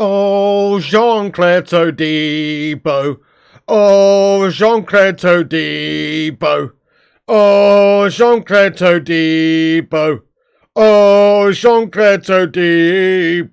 Oh, Jean-Clair Todibo. Oh, Jean-Clair Todibo. Oh, Jean-Clair Todibo. Oh, Jean-Clair Todibo.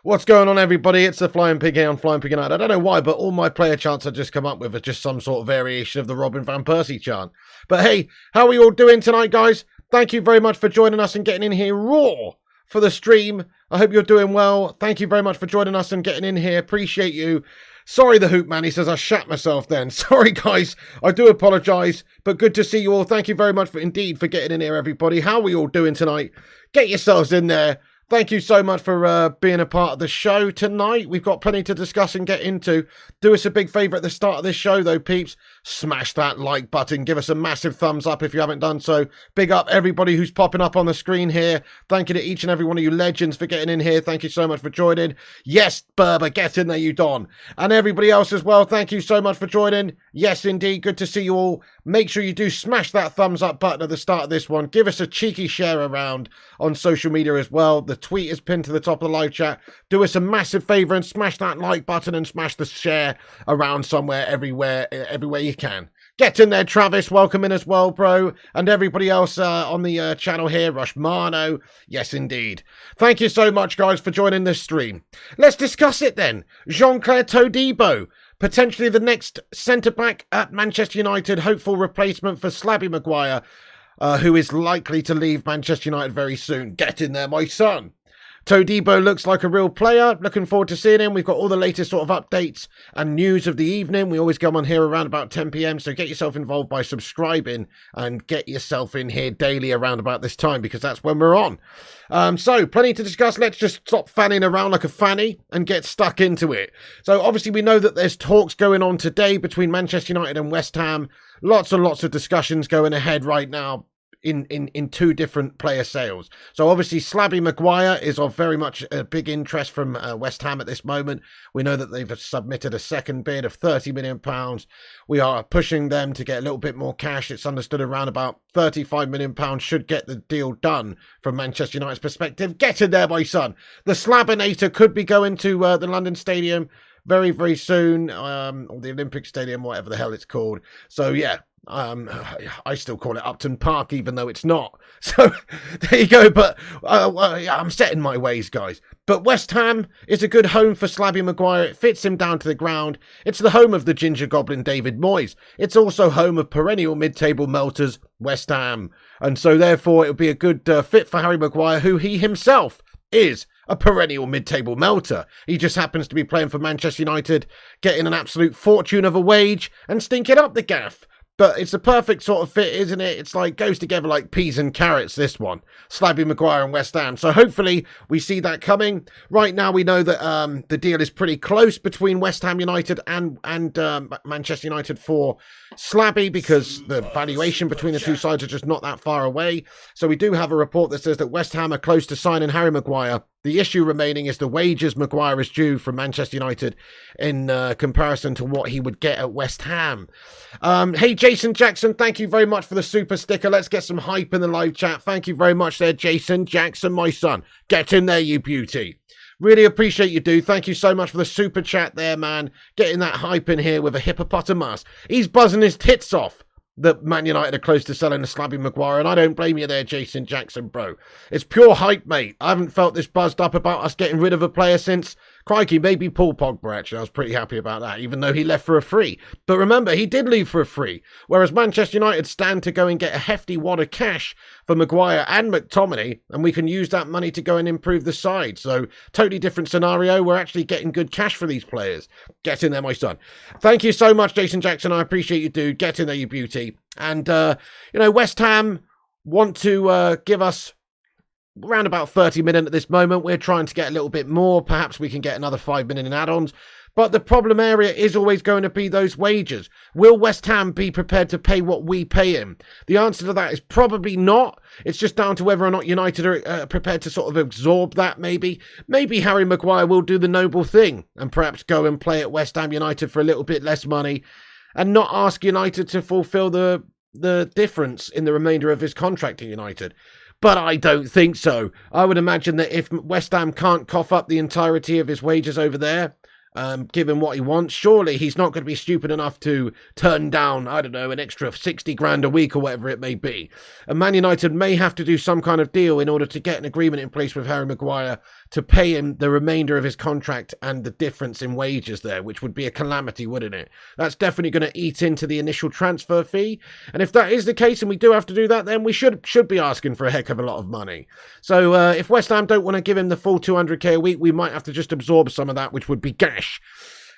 What's going on, everybody? It's the Flying Pig here on Flying Pig United. I don't know why, but all my player chants I just come up with are just some sort of variation of the Robin Van Persie chant. But hey, how are we all doing tonight, guys? Thank you very much for joining us and getting in here raw for the stream. I hope you're doing well. Thank you very much for joining us and getting in here. Appreciate you. Sorry, the Hoop Man, he says I shat myself then. Sorry, guys. I do apologise, but good to see you all. Thank you very much for getting in here, everybody. How are we all doing tonight? Get yourselves in there. Thank you so much for being a part of the show tonight. We've got plenty to discuss and get into. Do us a big favour at the start of this show, though, peeps. Smash that like button. Give us a massive thumbs up if you haven't done so. Big up everybody who's popping up on the screen here. Thank you to each and every one of you legends for getting in here. Thank you so much for joining. Yes, Berber, get in there, you Don. And everybody else as well, thank you so much for joining. Yes, indeed, good to see you all. Make sure you do smash that thumbs up button at the start of this one. Give us a cheeky share around on social media as well. The tweet is pinned to the top of the live chat. Do us a massive favour and smash that like button and smash the share around somewhere, everywhere you can. Get in there, Travis. Welcome in as well, bro. And everybody else on the channel here. Rushmano. Yes, indeed. Thank you so much, guys, for joining this stream. Let's discuss it then. Jean-Clair Todibo. Potentially the next centre-back at Manchester United. Hopeful replacement for Slabby Maguire, who is likely to leave Manchester United very soon. Get in there, my son. Todibo looks like a real player. Looking forward to seeing him. We've got all the latest sort of updates and news of the evening. We always come on here around about 10 p.m. So get yourself involved by subscribing and get yourself in here daily around about this time, because that's when we're on. So plenty to discuss. Let's just stop fanning around like a fanny and get stuck into it. So obviously we know that there's talks going on today between Manchester United and West Ham. Lots and lots of discussions going ahead right now in two different player sales. So obviously Slabby Maguire is of very much a big interest from West Ham at this moment. We know that they've submitted a second bid of £30 million. We are pushing them to get a little bit more cash. It's understood around about £35 million should get the deal done from Manchester United's perspective. Get in there, my son. The Slabinator could be going to the London Stadium very, very soon, or the Olympic Stadium, whatever the hell it's called. So yeah, I still call it Upton Park, even though it's not. So there you go. But I'm set in my ways, guys. But West Ham is a good home for Slabby Maguire. It fits him down to the ground. It's the home of the Ginger Goblin David Moyes. It's also home of perennial mid-table melters West Ham. And so therefore it would be a good fit for Harry Maguire, who he himself is a perennial mid-table melter. He just happens to be playing for Manchester United, getting an absolute fortune of a wage and stinking up the gaff. But it's a perfect sort of fit, isn't it? It's like goes together like peas and carrots, this one. Slabby Maguire and West Ham. So hopefully we see that coming. Right now we know that the deal is pretty close between West Ham United and Manchester United for Slabby, because the valuation between the two sides are just not that far away. So we do have a report that says that West Ham are close to signing Harry Maguire. The issue remaining is the wages Maguire is due from Manchester United in comparison to what he would get at West Ham. Hey, Jason Jackson, thank you very much for the super sticker. Let's get some hype in the live chat. Thank you very much there, Jason Jackson, my son. Get in there, you beauty. Really appreciate you, dude. Thank you so much for the super chat there, man. Getting that hype in here with a hippopotamus. He's buzzing his tits off that Man United are close to selling the Slabby Maguire, and I don't blame you there, Jason Jackson, bro. It's pure hype, mate. I haven't felt this buzzed up about us getting rid of a player since, crikey, maybe Paul Pogba, actually. I was pretty happy about that, even though he left for a free. But remember, he did leave for a free, whereas Manchester United stand to go and get a hefty wad of cash for Maguire and McTominay, and we can use that money to go and improve the side. So, totally different scenario. We're actually getting good cash for these players. Get in there, my son. Thank you so much, Jason Jackson. I appreciate you, dude. Get in there, you beauty. And, West Ham want to give us around about 30 million at this moment. We're trying to get a little bit more. Perhaps we can get another 5 million in add-ons. But the problem area is always going to be those wages. Will West Ham be prepared to pay what we pay him? The answer to that is probably not. It's just down to whether or not United are prepared to sort of absorb that, maybe. Maybe Harry Maguire will do the noble thing and perhaps go and play at West Ham United for a little bit less money and not ask United to fulfill the difference in the remainder of his contract at United. but I don't think so. I would imagine that if West Ham can't cough up the entirety of his wages over there, give him what he wants, surely he's not going to be stupid enough to turn down, I don't know, an extra 60 grand a week or whatever it may be. And Man United may have to do some kind of deal in order to get an agreement in place with Harry Maguire to pay him the remainder of his contract and the difference in wages there, which would be a calamity, wouldn't it? That's definitely going to eat into the initial transfer fee. And if that is the case and we do have to do that, then we should be asking for a heck of a lot of money. So if West Ham don't want to give him the full 200k a week, we might have to just absorb some of that, which would be gash.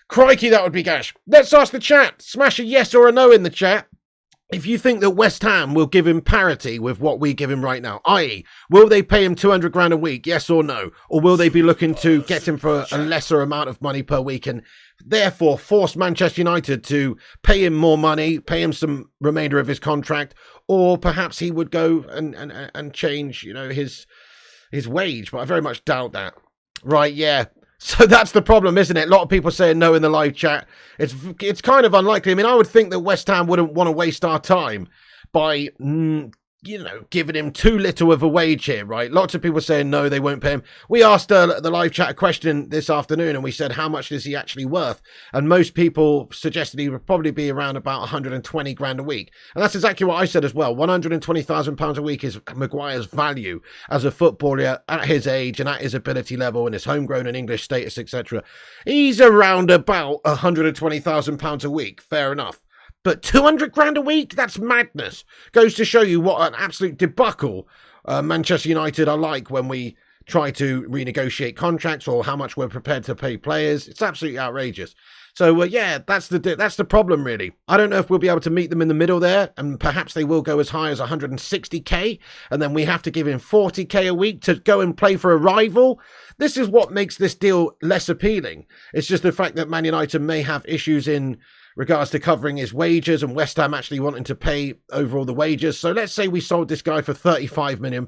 Crikey, that would be gash. Let's ask the chat. Smash a yes or a no in the chat if you think that West Ham will give him parity with what we give him right now, i.e., will they pay him 200 grand a week, yes or no? Or will they be looking to get him for a lesser amount of money per week and therefore force Manchester United to pay him more money, pay him some remainder of his contract, or perhaps he would go and change, you know, his wage, but I very much doubt that. Right, yeah. So that's the problem, isn't it? A lot of people saying no in the live chat. It's kind of unlikely. I mean, I would think that West Ham wouldn't want to waste our time by, giving him too little of a wage here, right? Lots of people saying no, they won't pay him. We asked the live chat a question this afternoon and we said, how much is he actually worth? And most people suggested he would probably be around about 120 grand a week. And that's exactly what I said as well. £120,000 a week is Maguire's value as a footballer at his age and at his ability level and his homegrown and English status, etc. He's around about £120,000 a week. Fair enough. But 200 grand a week? That's madness. Goes to show you what an absolute debacle Manchester United are like when we try to renegotiate contracts or how much we're prepared to pay players. It's absolutely outrageous. So, yeah, that's the problem, really. I don't know if we'll be able to meet them in the middle there, and perhaps they will go as high as 160k, and then we have to give him 40k a week to go and play for a rival. This is what makes this deal less appealing. It's just the fact that Man United may have issues in regards to covering his wages and West Ham actually wanting to pay over all the wages. So let's say we sold this guy for £35 million.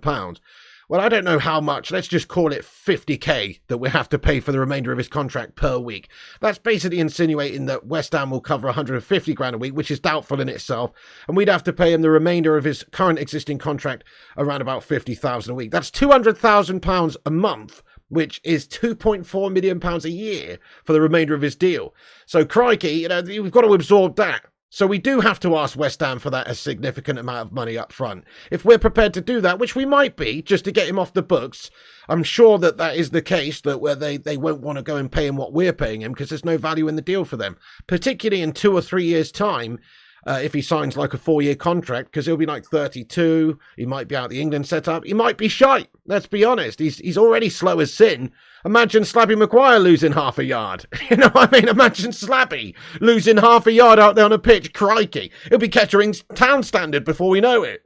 Well, I don't know how much. Let's just call it 50k that we have to pay for the remainder of his contract per week. That's basically insinuating that West Ham will cover 150 grand a week, which is doubtful in itself. And we'd have to pay him the remainder of his current existing contract around about 50,000 a week. That's £200,000 a month, which is £2.4 million a year for the remainder of his deal. So crikey, we've got to absorb that. So we do have to ask West Ham for that a significant amount of money up front. If we're prepared to do that, which we might be, just to get him off the books, I'm sure that is the case, that where they won't want to go and pay him what we're paying him because there's no value in the deal for them. Particularly in 2 or 3 years' time, if he signs like a 4-year contract, because he'll be like 32, he might be out the England setup, he might be shite. Let's be honest, he's already slow as sin. Imagine Slabby Maguire losing half a yard. Imagine Slabby losing half a yard out there on a pitch. Crikey, he'll be Kettering's town standard before we know it.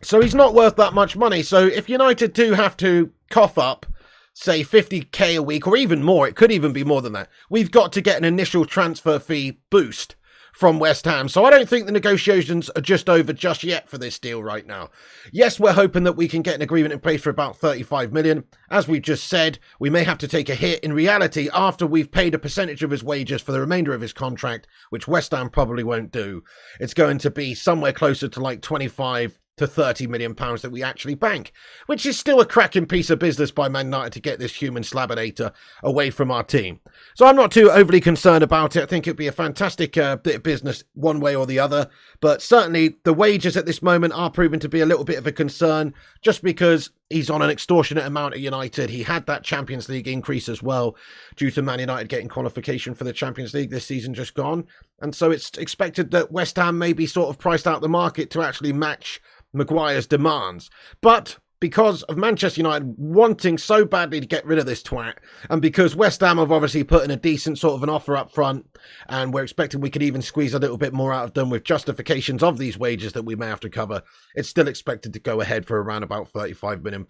So he's not worth that much money. So if United do have to cough up, say 50k a week or even more, it could even be more than that, we've got to get an initial transfer fee boost from West Ham. So I don't think the negotiations are just over just yet for this deal right now. Yes, we're hoping that we can get an agreement in place for about 35 million. As we just said, we may have to take a hit in reality after we've paid a percentage of his wages for the remainder of his contract, which West Ham probably won't do. It's going to be somewhere closer to like 25 to 30 million pounds that we actually bank, which is still a cracking piece of business by Man United to get this human slabinator away from our team. So I'm not too overly concerned about it. I think it'd be a fantastic bit of business one way or the other, but certainly the wages at this moment are proving to be a little bit of a concern just because he's on an extortionate amount at United. He had that Champions League increase as well due to Man United getting qualification for the Champions League this season just gone. And so it's expected that West Ham may be sort of priced out the market to actually match Maguire's demands. But because of Manchester United wanting so badly to get rid of this twat, and because West Ham have obviously put in a decent sort of an offer up front, and we're expecting we could even squeeze a little bit more out of them with justifications of these wages that we may have to cover, it's still expected to go ahead for around about £35 million.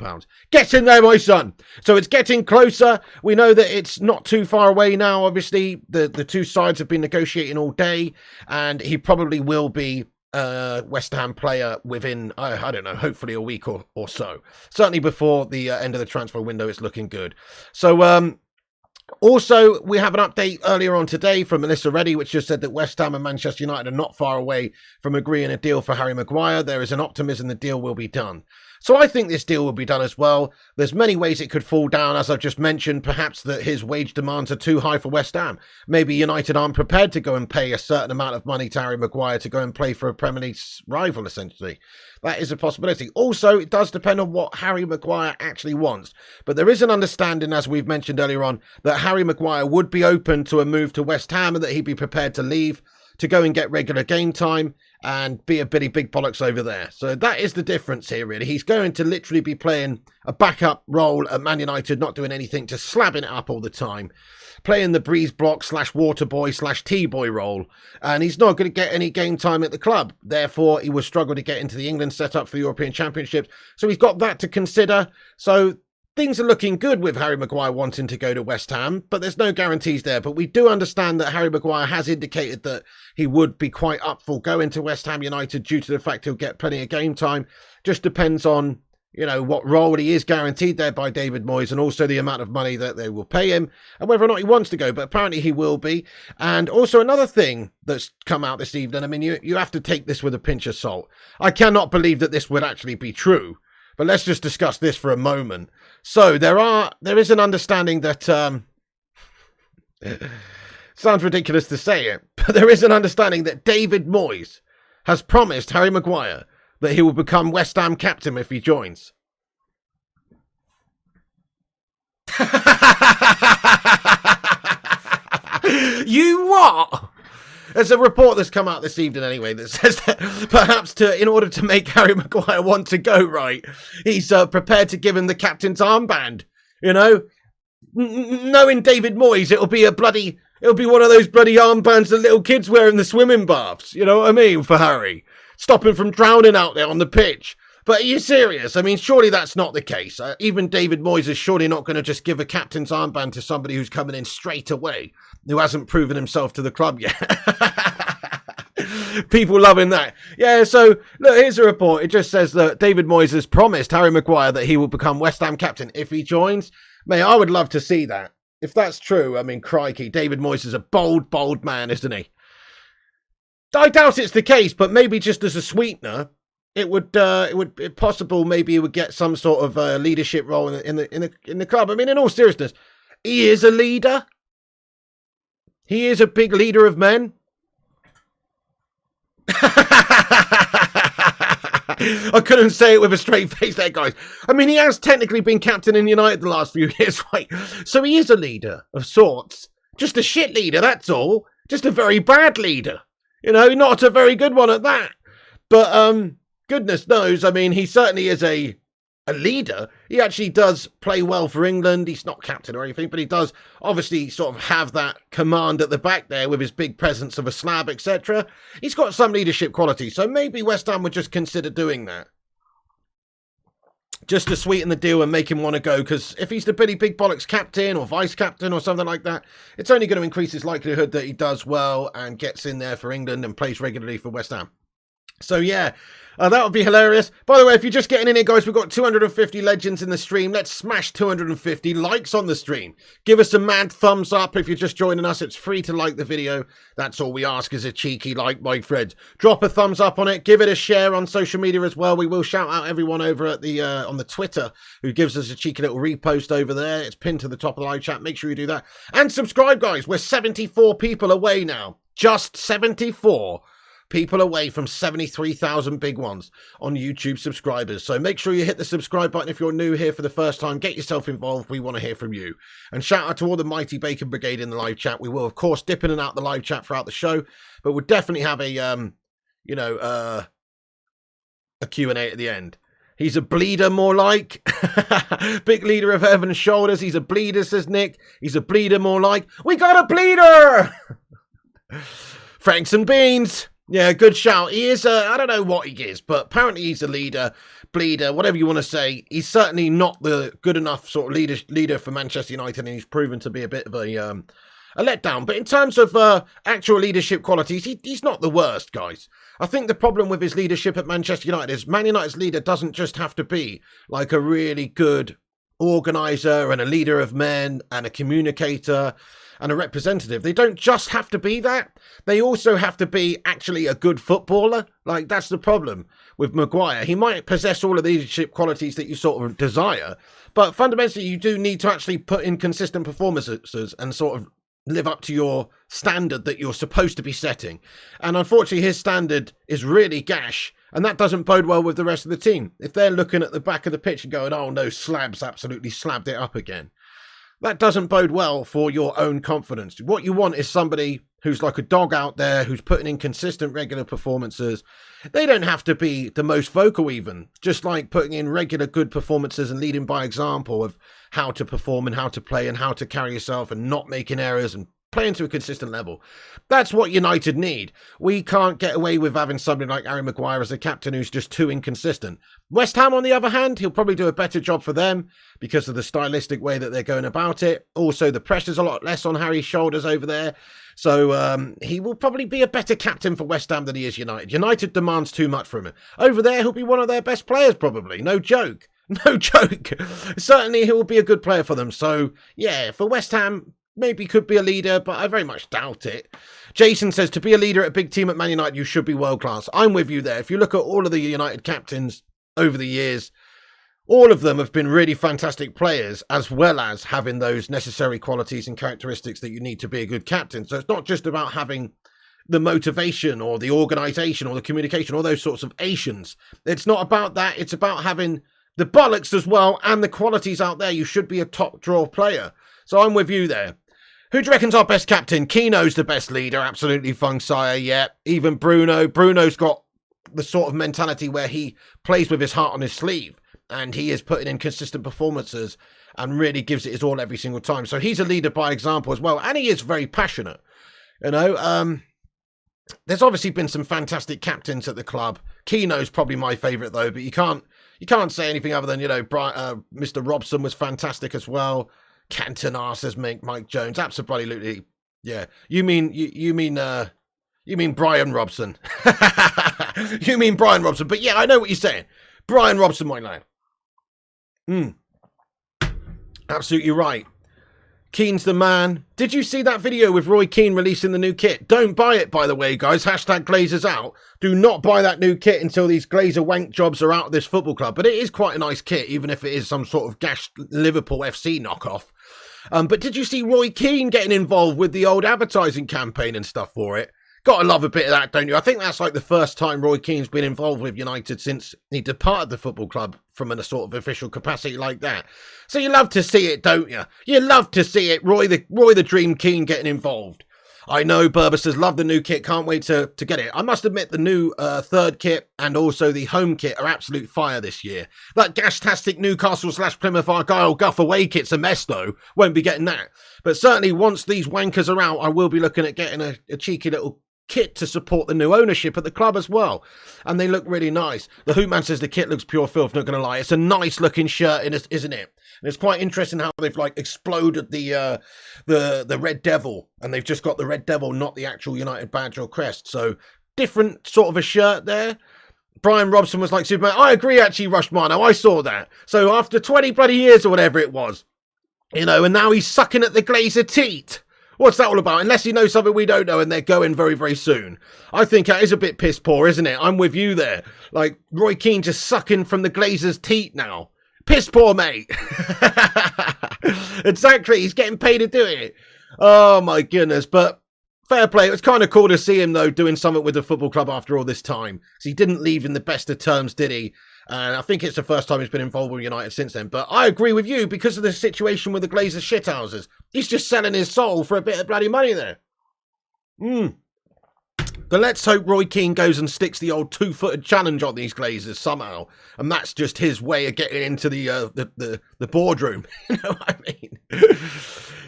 Get in there, my son! So it's getting closer. We know that it's not too far away now. Obviously, the two sides have been negotiating all day, and he probably will be West Ham player within, I don't know, hopefully a week or so. Certainly before the end of the transfer window, it's looking good. So Also, we have an update earlier on today from Melissa Reddy, which just said that West Ham and Manchester United are not far away from agreeing a deal for Harry Maguire. There is an optimism the deal will be done. So I think this deal will be done as well. There's many ways it could fall down, as I've just mentioned, perhaps that his wage demands are too high for West Ham. Maybe United aren't prepared to go and pay a certain amount of money to Harry Maguire to go and play for a Premier League rival, essentially. That is a possibility. Also, it does depend on what Harry Maguire actually wants. But there is an understanding, as we've mentioned earlier on, that Harry Maguire would be open to a move to West Ham and that he'd be prepared to leave to go and get regular game time and be a bitty big bollocks over there. So that is the difference here, really. He's going to literally be playing a backup role at Man United, not doing anything, just slabbing it up all the time, playing the breeze block / water boy / T-boy role, and he's not going to get any game time at the club. Therefore, he will struggle to get into the England setup for the European Championships. So he's got that to consider. So things are looking good with Harry Maguire wanting to go to West Ham, but there's no guarantees there. But we do understand that Harry Maguire has indicated that he would be quite up for going to West Ham United due to the fact he'll get plenty of game time. Just depends on, you know, what role he is guaranteed there by David Moyes and also the amount of money that they will pay him and whether or not he wants to go. But apparently he will be. And also another thing that's come out this evening, I mean, you have to take this with a pinch of salt. I cannot believe that this would actually be true. But let's just discuss this for a moment. So there is an understanding that, sounds ridiculous to say it, but there is an understanding that David Moyes has promised Harry Maguire that he will become West Ham captain if he joins. You what? There's a report that's come out this evening anyway that says that perhaps in order to make Harry Maguire want to go right, he's prepared to give him the captain's armband. You know, knowing David Moyes, it'll be one of those bloody armbands that little kids wear in the swimming baths. You know what I mean? For Harry, stop him from drowning out there on the pitch. But are you serious? I mean, surely that's not the case. Even David Moyes is surely not going to just give a captain's armband to somebody who's coming in straight away, who hasn't proven himself to the club yet. People loving that. Yeah, so, look, here's a report. It just says that David Moyes has promised Harry Maguire that he will become West Ham captain if he joins. Mate, I would love to see that. If that's true, I mean, crikey, David Moyes is a bold, bold man, isn't he? I doubt it's the case, but maybe just as a sweetener, it would possible maybe he would get some sort of leadership role in the club. I mean, in all seriousness, he is a leader. He is a big leader of men. I couldn't say it with a straight face there, guys. I mean, he has technically been captain in United the last few years, right? So he is a leader of sorts. Just a shit leader, that's all. Just a very bad leader. You know, not a very good one at that. But, goodness knows, I mean, he certainly is a leader. He actually does play well for England. He's not captain or anything, but he does obviously sort of have that command at the back there with his big presence of a slab, etc. He's got some leadership quality, so maybe West Ham would just consider doing that. Just to sweeten the deal and make him want to go, because if he's the Billy Big Bollocks captain or vice captain or something like that, it's only going to increase his likelihood that he does well and gets in there for England and plays regularly for West Ham. So yeah, that would be hilarious. By the way, if you're just getting in here, guys, we've got 250 legends in the stream. Let's smash 250 likes on the stream. Give us a mad thumbs up if you're just joining us. It's free to like the video. That's all we ask is a cheeky like, my friends. Drop a thumbs up on it. Give it a share on social media as well. We will shout out everyone over at the on the Twitter who gives us a cheeky little repost over there. It's pinned to the top of the live chat. Make sure you do that. And subscribe, guys. We're 74 people away now. Just 74 people away from 73,000 big ones on YouTube subscribers. So make sure you hit the subscribe button if you're new here for the first time. Get yourself involved. We want to hear from you. And shout out to all the mighty Bacon Brigade in the live chat. We will, of course, dip in and out the live chat throughout the show, but we'll definitely have a, a Q&A at the end. He's a bleeder, more like. Big leader of heaven's shoulders. He's a bleeder, says Nick. He's a bleeder, more like. We got a bleeder! Franks and beans. Yeah, good shout. He is, I don't know what he is, but apparently he's a leader, bleeder, whatever you want to say. He's certainly not the good enough sort of leader for Manchester United, and he's proven to be a bit of a letdown. But in terms of actual leadership qualities, he's not the worst, guys. I think the problem with his leadership at Manchester United is Man United's leader doesn't just have to be like a really good organiser and a leader of men and a communicator and a representative. They don't just have to be that. They also have to be actually a good footballer. Like, that's the problem with Maguire. He might possess all of the leadership qualities that you sort of desire, but fundamentally you do need to actually put in consistent performances and sort of live up to your standard that you're supposed to be setting. And unfortunately, his standard is really gash, and that doesn't bode well with the rest of the team. If they're looking at the back of the pitch and going, oh no, Slab's absolutely slabbed it up again, that doesn't bode well for your own confidence. What you want is somebody who's like a dog out there, who's putting in consistent, regular performances. They don't have to be the most vocal even, just like putting in regular good performances and leading by example of how to perform and how to play and how to carry yourself and not making errors and playing to a consistent level. That's what United need. We can't get away with having somebody like Harry Maguire as a captain who's just too inconsistent. West Ham, on the other hand, he'll probably do a better job for them because of the stylistic way that they're going about it. Also, the pressure's a lot less on Harry's shoulders over there. So he will probably be a better captain for West Ham than he is United. United demands too much from him. Over there, he'll be one of their best players probably. No joke. No joke. Certainly, he will be a good player for them. So, yeah, for West Ham, maybe could be a leader, but I very much doubt it. Jason says, to be a leader at a big team at Man United, you should be world class. I'm with you there. If you look at all of the United captains over the years, all of them have been really fantastic players, as well as having those necessary qualities and characteristics that you need to be a good captain. So it's not just about having the motivation or the organisation or the communication, all those sorts of Asians. It's not about that. It's about having the bollocks as well and the qualities out there. You should be a top draw player. So I'm with you there. Who do you reckon's our best captain? Keno's the best leader, absolutely, Fung Sire, yeah. Even Bruno. Bruno's got the sort of mentality where he plays with his heart on his sleeve and he is putting in consistent performances and really gives it his all every single time. So he's a leader by example as well, and he is very passionate. You know, there's obviously been some fantastic captains at the club. Keno's probably my favourite though, but you can't say anything other than, you know, Mr. Robson was fantastic as well. Cantona, says Mike Jones. Absolutely, yeah. You mean Brian Robson? You mean Brian Robson? But yeah, I know what you're saying. Brian Robson, my lad. Absolutely right. Keane's the man. Did you see that video with Roy Keane releasing the new kit? Don't buy it, by the way, guys. Hashtag Glazers out. Do not buy that new kit until these Glazer wank jobs are out of this football club. But it is quite a nice kit, even if it is some sort of gashed Liverpool FC knockoff. But did you see Roy Keane getting involved with the old advertising campaign and stuff for it? Gotta love a bit of that, don't you? I think that's like the first time Roy Keane's been involved with United since he departed the football club from a sort of official capacity like that. So you love to see it, don't you? You love to see it, Roy the Dream Keane getting involved. I know Berber says, love the new kit, can't wait to get it. I must admit the new third kit and also the home kit are absolute fire this year. That gashtastic Newcastle / Plymouth Argyle Guff away kit's a mess though. Won't be getting that. But certainly once these wankers are out, I will be looking at getting a cheeky little kit to support the new ownership at the club as well. And they look really nice. The Hootman says the kit looks pure filth, not going to lie. It's a nice looking shirt, isn't it? And it's quite interesting how they've like exploded the Red Devil, and they've just got the Red Devil, not the actual United badge or crest. So different sort of a shirt there. Brian Robson was like Superman. I agree, actually, Rushmano. I saw that. So after 20 bloody years or whatever it was, you know, and now he's sucking at the Glazer teat. What's that all about? Unless he knows something we don't know and they're going very, very soon. I think that is a bit piss poor, isn't it? I'm with you there. Like, Roy Keane just sucking from the Glazer's teat now. Piss poor, mate. Exactly. He's getting paid to do it. Oh, my goodness. But fair play. It was kind of cool to see him, though, doing something with the football club after all this time. Because he didn't leave in the best of terms, did he? And I think it's the first time he's been involved with United since then. But I agree with you because of the situation with the Glazer shithouses. He's just selling his soul for a bit of bloody money there. But let's hope Roy Keane goes and sticks the old two-footed challenge on these Glazers somehow. And that's just his way of getting into the boardroom. You know what I mean?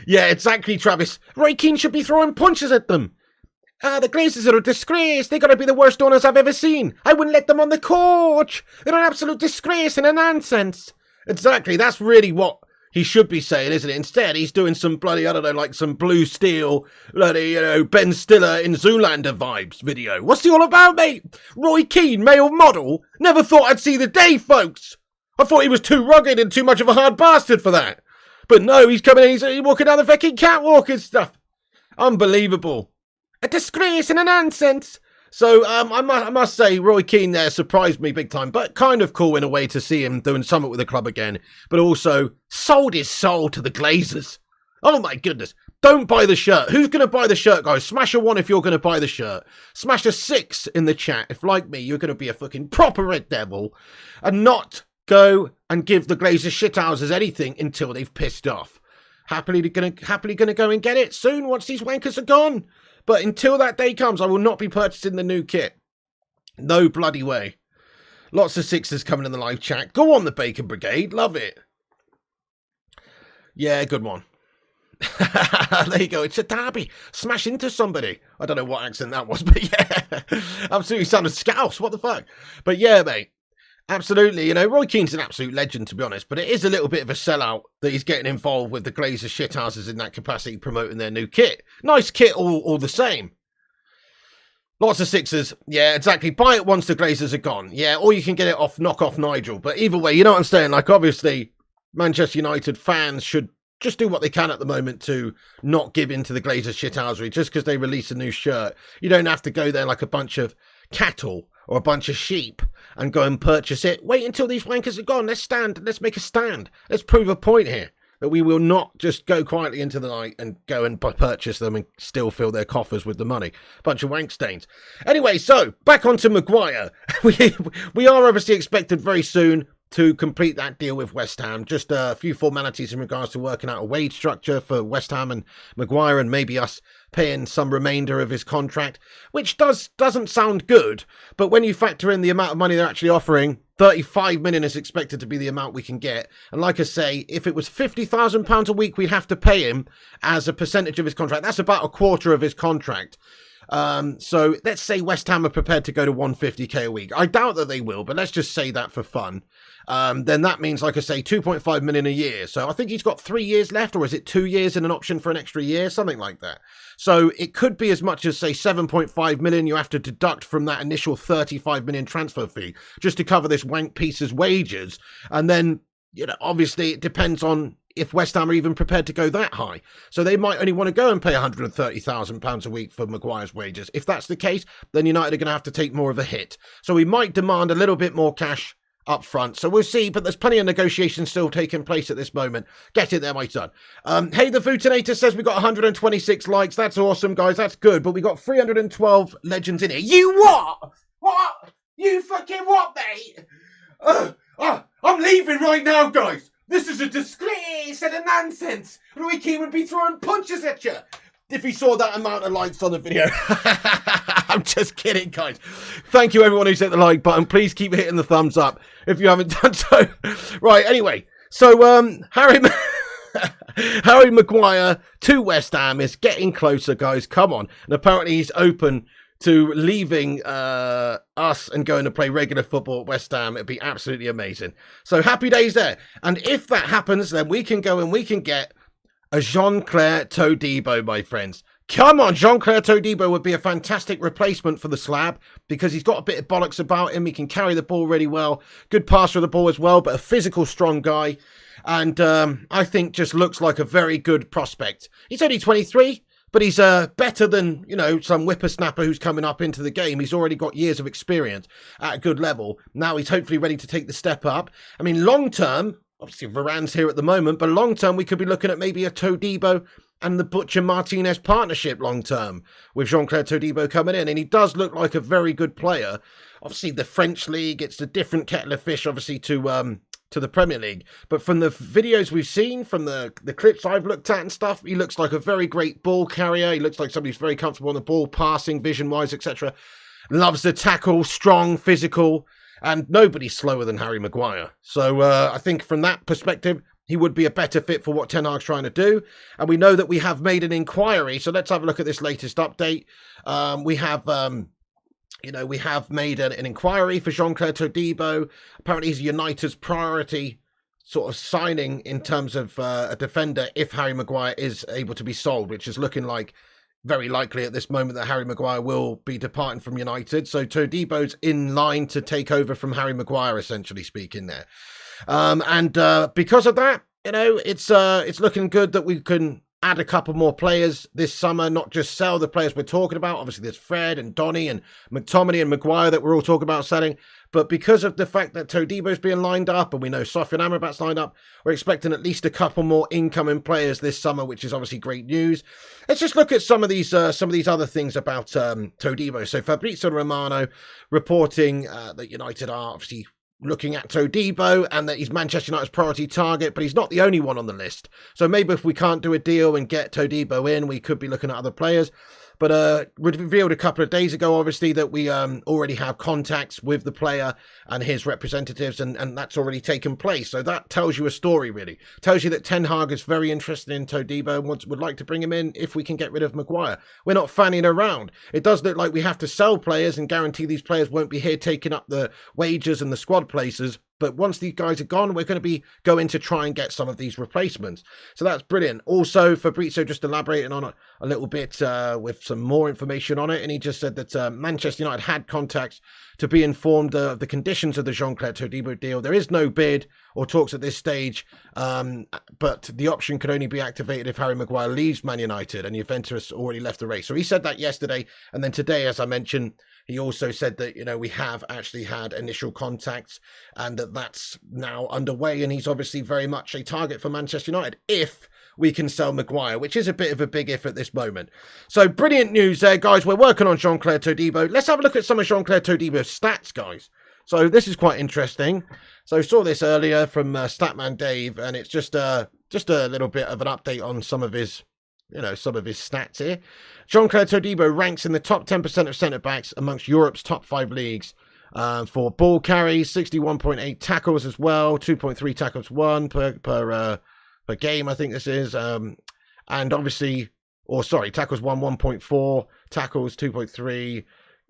Yeah, exactly, Travis. Roy Keane should be throwing punches at them. The Glazers are a disgrace. They're going to be the worst owners I've ever seen. I wouldn't let them on the coach. They're an absolute disgrace and a nonsense. Exactly. That's really what he should be saying, isn't it? Instead, he's doing some bloody, I don't know, like some Blue Steel, bloody, you know, Ben Stiller in Zoolander vibes video. What's he all about, mate? Roy Keane, male model? Never thought I'd see the day, folks. I thought he was too rugged and too much of a hard bastard for that. But no, he's coming in, he's walking down the fucking catwalk and stuff. Unbelievable. A disgrace and a nonsense. So I must say, Roy Keane there surprised me big time, but kind of cool in a way to see him doing something with the club again, but also sold his soul to the Glazers. Oh my goodness. Don't buy the shirt. Who's going to buy the shirt, guys? Smash a 1 if you're going to buy the shirt. Smash a 6 in the chat if, like me, you're going to be a fucking proper Red Devil and not go and give the Glazers shithouses anything until they've pissed off. Happily going to go and get it soon once these wankers are gone. But until that day comes, I will not be purchasing the new kit. No bloody way. Lots of 6s coming in the live chat. Go on, the Bacon Brigade. Love it. Yeah, good one. There you go. It's a derby. Smash into somebody. I don't know what accent that was, but yeah. Absolutely sounded scouse. What the fuck? But yeah, mate. Absolutely. You know, Roy Keane's an absolute legend, to be honest, but it is a little bit of a sellout that he's getting involved with the Glazer shithouses in that capacity, promoting their new kit. Nice kit all the same. Lots of 6s. Yeah, exactly. Buy it once the Glazers are gone. Yeah, or you can get it off Knockoff Nigel. But either way, you know what I'm saying? Like, obviously, Manchester United fans should just do what they can at the moment to not give in to the Glazer shithousery just because they release a new shirt. You don't have to go there like a bunch of cattle or a bunch of sheep and go and purchase it. Wait until these wankers are gone. Let's stand. Let's make a stand. Let's prove a point here that we will not just go quietly into the night and go and purchase them and still fill their coffers with the money. Bunch of wank stains. Anyway, so back onto Maguire. We are obviously expected very soon to complete that deal with West Ham. Just a few formalities in regards to working out a wage structure for West Ham and Maguire, and maybe us paying some remainder of his contract, which doesn't sound good. But when you factor in the amount of money they're actually offering, 35 million is expected to be the amount we can get. And like I say, if it was £50,000 a week, we'd have to pay him as a percentage of his contract. That's about a quarter of his contract. So let's say West Ham are prepared to go to 150k a week. I doubt that they will, but let's just say that for fun. Then that means, like I say, 2.5 million a year. So I think he's got 3 years left, or is it 2 years and an option for an extra year? Something like that. So it could be as much as, say, 7.5 million you have to deduct from that initial 35 million transfer fee just to cover this wank piece's wages. And then, you know, obviously it depends on if West Ham are even prepared to go that high. So they might only want to go and pay £130,000 a week for Maguire's wages. If that's the case, then United are going to have to take more of a hit. So we might demand a little bit more cash up front. So we'll see, but there's plenty of negotiations still taking place at this moment. Get it there, my son. Hey, the Vootinator says we got 126 likes. That's awesome, guys. That's good. But we got 312 legends in here. You what? What? You fucking what, mate? I'm leaving right now, guys. This is a disgrace and a nonsense. Roy Keane would be throwing punches at you if he saw that amount of likes on the video. I'm just kidding, guys. Thank you, everyone who's hit the like button. Please keep hitting the thumbs up if you haven't done so. Right, anyway. So, Harry Maguire to West Ham is getting closer, guys. Come on. And apparently he's open to leaving us and going to play regular football at West Ham. It'd be absolutely amazing. So happy days there. And if that happens, then we can go and we can get a Jean-Clair Todibo, my friends. Come on, Jean-Clair Todibo would be a fantastic replacement for the slab because he's got a bit of bollocks about him. He can carry the ball really well. Good passer of the ball as well, but a physical, strong guy. And I think just looks like a very good prospect. He's only 23. But he's better than, you know, some whippersnapper who's coming up into the game. He's already got years of experience at a good level. Now he's hopefully ready to take the step up. I mean, long term, obviously Varane's here at the moment, but long term we could be looking at maybe a Todibo and the Butcher Martinez partnership long term with Jean-Clair Todibo coming in. And he does look like a very good player. Obviously the French league, it's a different kettle of fish, obviously, to the Premier League. But from the videos we've seen, from the clips I've looked at and stuff, he looks like a very great ball carrier. He looks like somebody who's very comfortable on the ball, passing, vision-wise, etc. Loves the tackle, strong, physical, and nobody's slower than Harry Maguire. So I think from that perspective, he would be a better fit for what Ten Hag's trying to do. And we know that we have made an inquiry. So let's have a look at this latest update. We have made an inquiry for Jean-Clair Todibo. Apparently he's United's priority sort of signing in terms of a defender if Harry Maguire is able to be sold, which is looking like very likely at this moment that Harry Maguire will be departing from United. So Todibo's in line to take over from Harry Maguire, essentially speaking there. Because of that, you know, it's looking good that we can add a couple more players this summer, not just sell the players we're talking about. Obviously, there's Fred and Donny and McTominay and Maguire that we're all talking about selling. But because of the fact that Todibo's being lined up, and we know Sofian Amrabat's lined up, we're expecting at least a couple more incoming players this summer, which is obviously great news. Let's just look at some of these other things about Todibo. So Fabrizio Romano reporting that United are obviously looking at Todibo and that he's Manchester United's priority target, but he's not the only one on the list. So maybe if we can't do a deal and get Todibo in, we could be looking at other players. But we revealed a couple of days ago, obviously, that we already have contacts with the player and his representatives, and that's already taken place. So that tells you a story, really. Tells you that Ten Hag is very interested in Todibo and would like to bring him in if we can get rid of Maguire. We're not fanning around. It does look like we have to sell players and guarantee these players won't be here taking up the wages and the squad places. But once these guys are gone, we're going to be going to try and get some of these replacements. So that's brilliant. Also, Fabrizio just elaborating on it a little bit with some more information on it. And he just said that Manchester United had contacts to be informed of the conditions of the Jean-Clair Todibo deal. There is no bid or talks at this stage, but the option could only be activated if Harry Maguire leaves Man United and Juventus already left the race. So he said that yesterday. And then today, as I mentioned, he also said that, you know, we have actually had initial contacts and that's now underway. And he's obviously very much a target for Manchester United if we can sell Maguire, which is a bit of a big if at this moment. So brilliant news there, guys. We're working on Jean-Clair Todibo. Let's have a look at some of Jean-Clair Todibo's stats, guys. So this is quite interesting. So I saw this earlier from Statman Dave, and it's just a little bit of an update on some of his stats here. Jean-Clair Todibo ranks in the top 10% of centre-backs amongst Europe's top 5 leagues for ball carries, 61.8 tackles as well, 2.3 tackles won per game, I think this is. And obviously, tackles won 1.4, tackles 2.3,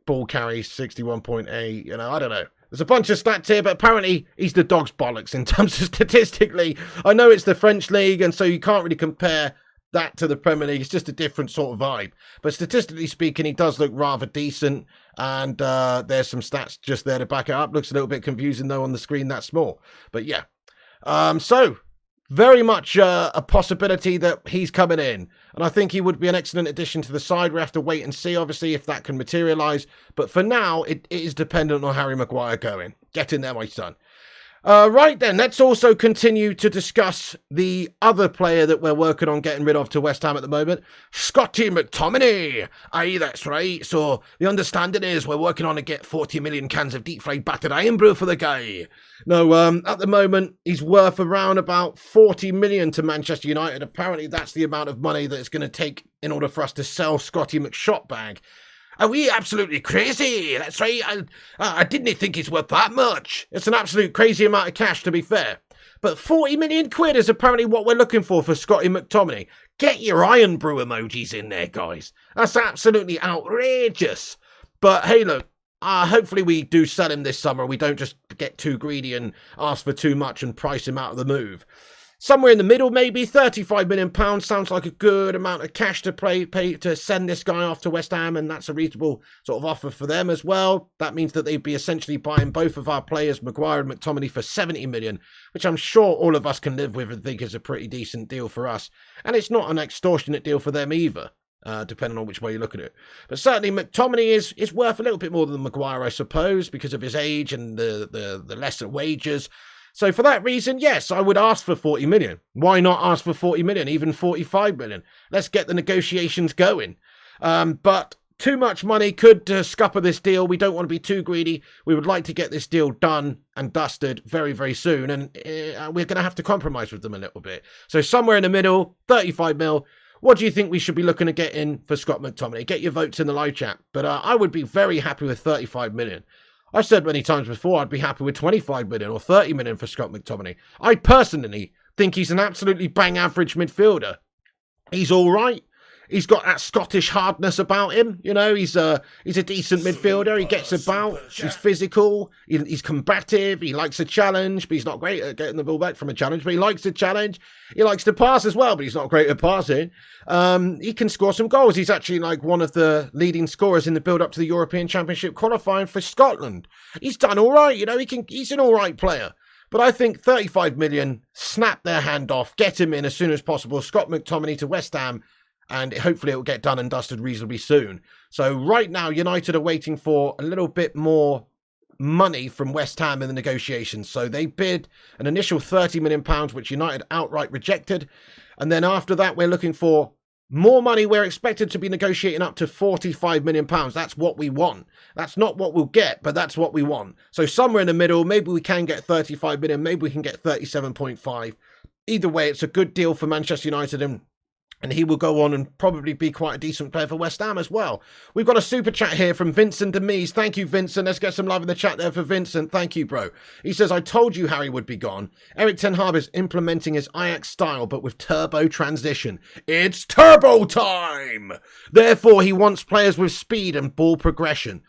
ball carries 61.8, you know, I don't know. There's a bunch of stats here, but apparently he's the dog's bollocks in terms of statistically. I know it's the French league, and so you can't really compare that to the Premier League. It's just a different sort of vibe. But statistically speaking, he does look rather decent. And there's some stats just there to back it up. Looks a little bit confusing, though, on the screen that small. But yeah. So very much a possibility that he's coming in. And I think he would be an excellent addition to the side. We have to wait and see, obviously, if that can materialise. But for now, it is dependent on Harry Maguire going. Get in there, my son. Right then, let's also continue to discuss the other player that we're working on getting rid of to West Ham at the moment, Scotty McTominay. Aye, that's right. So the understanding is we're working on to get 40 million cans of deep fried battered iron brew for the guy. No, at the moment, he's worth around about 40 million to Manchester United. Apparently, that's the amount of money that it's going to take in order for us to sell Scotty McShotbag. Are we absolutely crazy? That's right. I didn't think it's worth that much. It's an absolute crazy amount of cash, to be fair. But 40 million quid is apparently what we're looking for Scotty McTominay. Get your iron brew emojis in there, guys. That's absolutely outrageous. But hey, look, hopefully we do sell him this summer. We don't just get too greedy and ask for too much and price him out of the move. Somewhere in the middle, maybe £35 million sounds like a good amount of cash to pay to send this guy off to West Ham, and that's a reasonable sort of offer for them as well. That means that they'd be essentially buying both of our players, Maguire and McTominay, for 70 million, which I'm sure all of us can live with and think is a pretty decent deal for us. And it's not an extortionate deal for them either, depending on which way you look at it. But certainly McTominay is worth a little bit more than Maguire, I suppose, because of his age and the lesser wages. So for that reason, yes, I would ask for 40 million. Why not ask for 40 million, even 45 million? Let's get the negotiations going. But too much money could scupper this deal. We don't want to be too greedy. We would like to get this deal done and dusted very, very soon. And we're going to have to compromise with them a little bit. So somewhere in the middle, 35 mil. What do you think we should be looking to get in for Scott McTominay? Get your votes in the live chat. But I would be very happy with 35 million. I've said many times before I'd be happy with 25 million or 30 million for Scott McTominay. I personally think he's an absolutely bang average midfielder. He's all right. He's got that Scottish hardness about him. You know, he's a decent midfielder. He gets about. He's physical. He's combative. He likes a challenge, but he's not great at getting the ball back from a challenge. But he likes a challenge. He likes to pass as well, but he's not great at passing. He can score some goals. He's actually like one of the leading scorers in the build-up to the European Championship qualifying for Scotland. He's done all right. You know, he's an all right player. But I think 35 million, snap their hand off, get him in as soon as possible. Scott Mctominay to West Ham, and hopefully it will get done and dusted reasonably soon. So right now, United are waiting for a little bit more money from West Ham in the negotiations. So they bid an initial £30 million, which United outright rejected. And then after that, we're looking for more money. We're expected to be negotiating up to £45 million. That's what we want. That's not what we'll get, but that's what we want. So somewhere in the middle, maybe we can get 35 million, maybe we can get 37.5. Either way, it's a good deal for Manchester United, and he will go on and probably be quite a decent player for West Ham as well. We've got a super chat here from Vincent Demise. Thank you, Vincent. Let's get some love in the chat there for Vincent. Thank you, bro. He says, I told you Harry would be gone. Erik ten Hag is implementing his Ajax style, but with turbo transition. It's turbo time! Therefore, he wants players with speed and ball progression.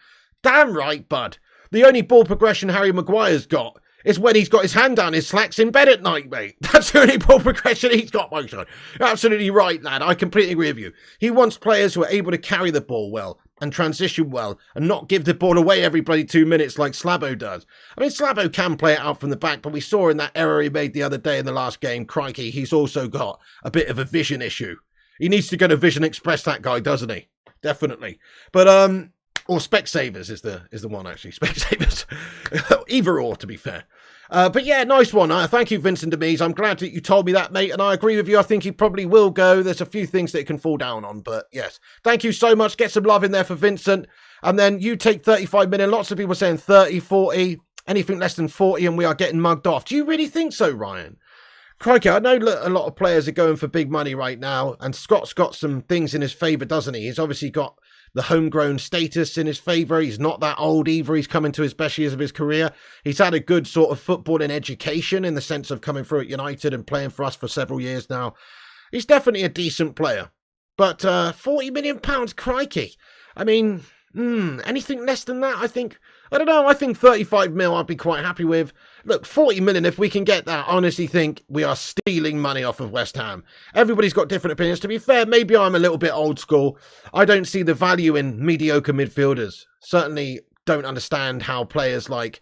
Damn right, bud. The only ball progression Harry Maguire's got is when he's got his hand down his slacks in bed at night, mate. That's the only ball progression he's got, my son. Absolutely right, lad. I completely agree with you. He wants players who are able to carry the ball well and transition well and not give the ball away every bloody 2 minutes like Slabo does. I mean, Slabo can play it out from the back, but we saw in that error he made the other day in the last game, crikey, he's also got a bit of a vision issue. He needs to go to Vision Express, that guy, doesn't he? Definitely. But, or Specsavers is the one, actually. Specsavers. Either or, to be fair. But yeah, nice one. Thank you, Vincent Demise. I'm glad that you told me that, mate. And I agree with you. I think he probably will go. There's a few things that it can fall down on. But yes, thank you so much. Get some love in there for Vincent. And then you take 35 million. Lots of people saying 30, 40, anything less than 40, and we are getting mugged off. Do you really think so, Ryan? Crikey, I know a lot of players are going for big money right now. And Scott's got some things in his favour, doesn't he? He's obviously got the homegrown status in his favour. He's not that old either. He's coming to his best years of his career. He's had a good sort of footballing education in the sense of coming through at United and playing for us for several years now. He's definitely a decent player. But £40 million, crikey. I mean, anything less than that, I don't know, I think 35 mil I'd be quite happy with. Look, 40 million, if we can get that, I honestly think we are stealing money off of West Ham. Everybody's got different opinions. To be fair, maybe I'm a little bit old school. I don't see the value in mediocre midfielders. Certainly don't understand how players like,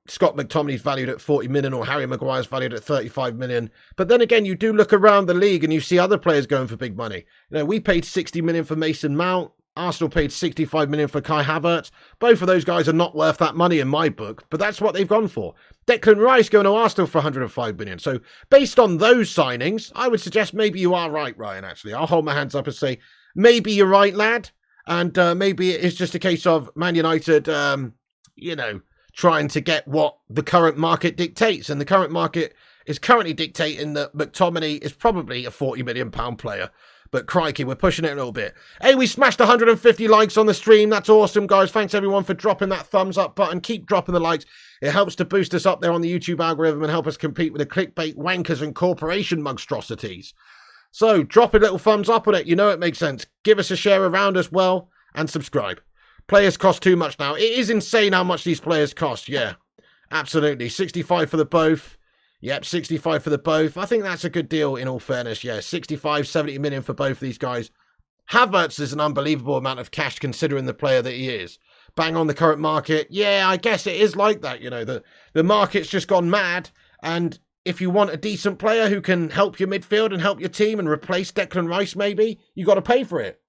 Scott Mctominay's valued at 40 million or Harry Maguire's valued at 35 million. But then again, you do look around the league and you see other players going for big money. We paid 60 million for Mason Mount. Arsenal paid 65 million for Kai Havertz. Both of those guys are not worth that money in my book, but that's what they've gone for. Declan Rice going to Arsenal for 105 million. So based on those signings, I would suggest maybe you are right, Ryan, actually. I'll hold my hands up and say, maybe you're right, lad. And maybe it's just a case of Man United, trying to get what the current market dictates. And the current market is currently dictating that McTominay is probably a £40 million player. But crikey, we're pushing it a little bit. Hey, we smashed 150 likes on the stream. That's awesome, guys. Thanks, everyone, for dropping that thumbs up button. Keep dropping the likes. It helps to boost us up there on the YouTube algorithm and help us compete with the clickbait wankers and corporation monstrosities. So drop a little thumbs up on it. You know it makes sense. Give us a share around as well and subscribe. Players cost too much now. It is insane how much these players cost. Yeah, absolutely. 65 for the both. Yep, 65 for the both. I think that's a good deal in all fairness. Yeah, 65, 70 million for both these guys. Havertz is an unbelievable amount of cash considering the player that he is. Bang on the current market. Yeah, I guess it is like that. The market's just gone mad. And if you want a decent player who can help your midfield and help your team and replace Declan Rice maybe, you got to pay for it.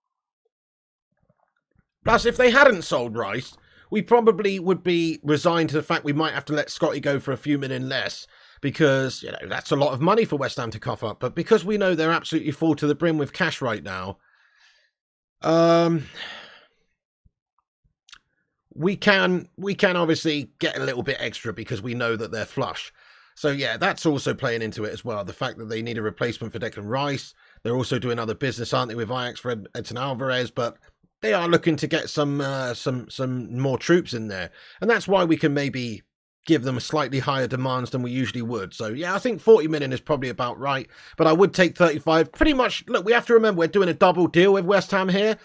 Plus, if they hadn't sold Rice, we probably would be resigned to the fact we might have to let Scotty go for a few million less. Because, that's a lot of money for West Ham to cough up. But because we know they're absolutely full to the brim with cash right now, we can obviously get a little bit extra because we know that they're flush. So, yeah, that's also playing into it as well. The fact that they need a replacement for Declan Rice. They're also doing other business, aren't they, with Ajax for Edson Alvarez. But they are looking to get some more troops in there. And that's why we can maybe give them slightly higher demands than we usually would. So, yeah, I think 40 million is probably about right. But I would take 35. Pretty much, look, we have to remember we're doing a double deal with West Ham here.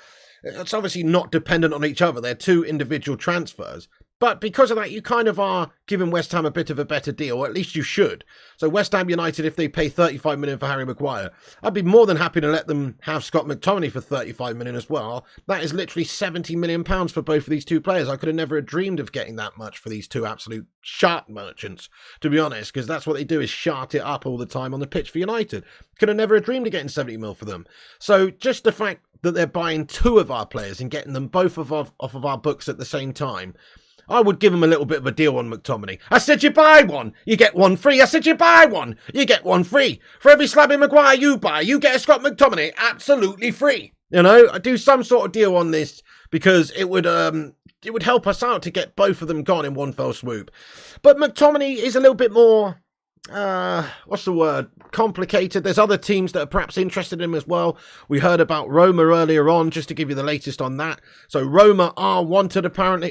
It's obviously not dependent on each other. They're two individual transfers. But because of that, you kind of are giving West Ham a bit of a better deal, or at least you should. So West Ham United, if they pay 35 million for Harry Maguire, I'd be more than happy to let them have Scott Mctominay for 35 million as well. That is literally 70 million pounds for both of these two players. I could have never dreamed of getting that much for these two absolute shart merchants, to be honest, because that's what they do, is shart it up all the time on the pitch for United. Could have never dreamed of getting 70 mil for them. So just the fact that they're buying two of our players and getting them both off of our books at the same time, I would give him a little bit of a deal on McTominay. I said you buy one, you get one free. I said you buy one, you get one free. For every slabby Maguire you buy, you get a Scott McTominay absolutely free. You know, I do some sort of deal on this because it would help us out to get both of them gone in one fell swoop. But McTominay is a little bit more, what's the word? Complicated. There's other teams that are perhaps interested in him as well. We heard about Roma earlier on, just to give you the latest on that. So Roma are wanting Scott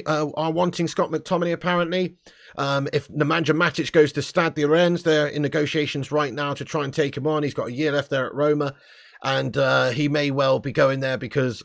McTominay apparently. If Nemanja Matic goes to Stade de Rennes, they're in negotiations right now to try and take him on. He's got a year left there at Roma, and he may well be going there because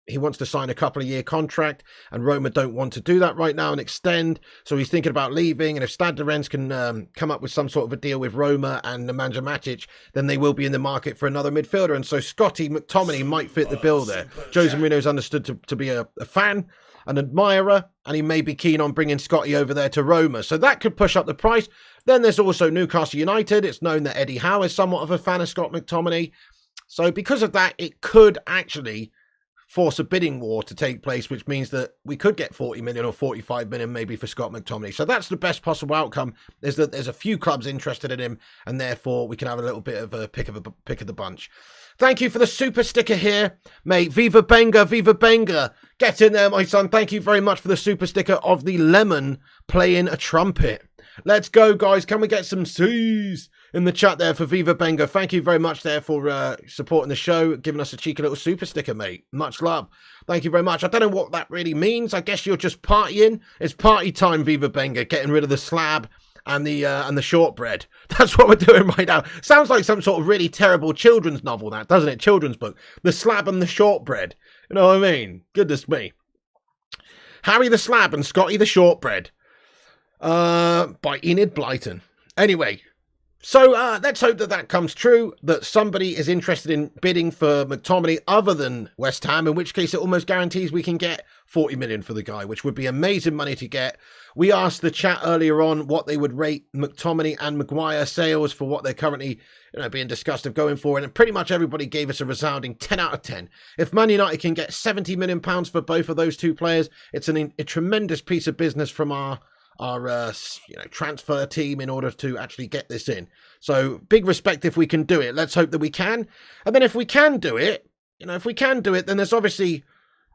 he wants to sign a couple of year contract, and Roma don't want to do that right now and extend. So he's thinking about leaving. And if Stade de Rennes can come up with some sort of a deal with Roma and Nemanja Matic, then they will be in the market for another midfielder. And so Scotty McTominay might fit the bill there. Jose Mourinho's understood to be a fan, an admirer, and he may be keen on bringing Scotty over there to Roma. So that could push up the price. Then there's also Newcastle United. It's known that Eddie Howe is somewhat of a fan of Scott McTominay. So because of that, it could actually force a bidding war to take place, which means that we could get 40 million or 45 million maybe for Scott McTominay. So that's the best possible outcome, is that there's a few clubs interested in him, and therefore we can have a little bit of a pick of the bunch. Thank you for the super sticker here, mate. Viva Benga, Viva Benga. Get in there, my son. Thank you very much for the super sticker of the lemon playing a trumpet. Let's go, guys. Can we get some C's in the chat there for Viva Benga? Thank you very much there for supporting the show, giving us a cheeky little super sticker, mate. Much love. Thank you very much. I don't know what that really means. I guess you're just partying. It's party time, Viva Benga, getting rid of the slab and the shortbread. That's what we're doing right now. Sounds like some sort of really terrible children's novel, that, doesn't it? Children's book. The slab and the shortbread. You know what I mean? Goodness me. Harry the Slab and Scotty the Shortbread. By Enid Blyton. Anyway, so let's hope that comes true, that somebody is interested in bidding for McTominay other than West Ham, in which case it almost guarantees we can get 40 million for the guy, which would be amazing money to get. We asked the chat earlier on what they would rate McTominay and Maguire sales for what they're currently being discussed of going for, and pretty much everybody gave us a resounding 10 out of 10. If Man United can get 70 million pounds for both of those two players, it's a tremendous piece of business from our transfer team in order to actually get this in. So big respect if we can do it. Let's hope that we can. And then if we can do it, then there's obviously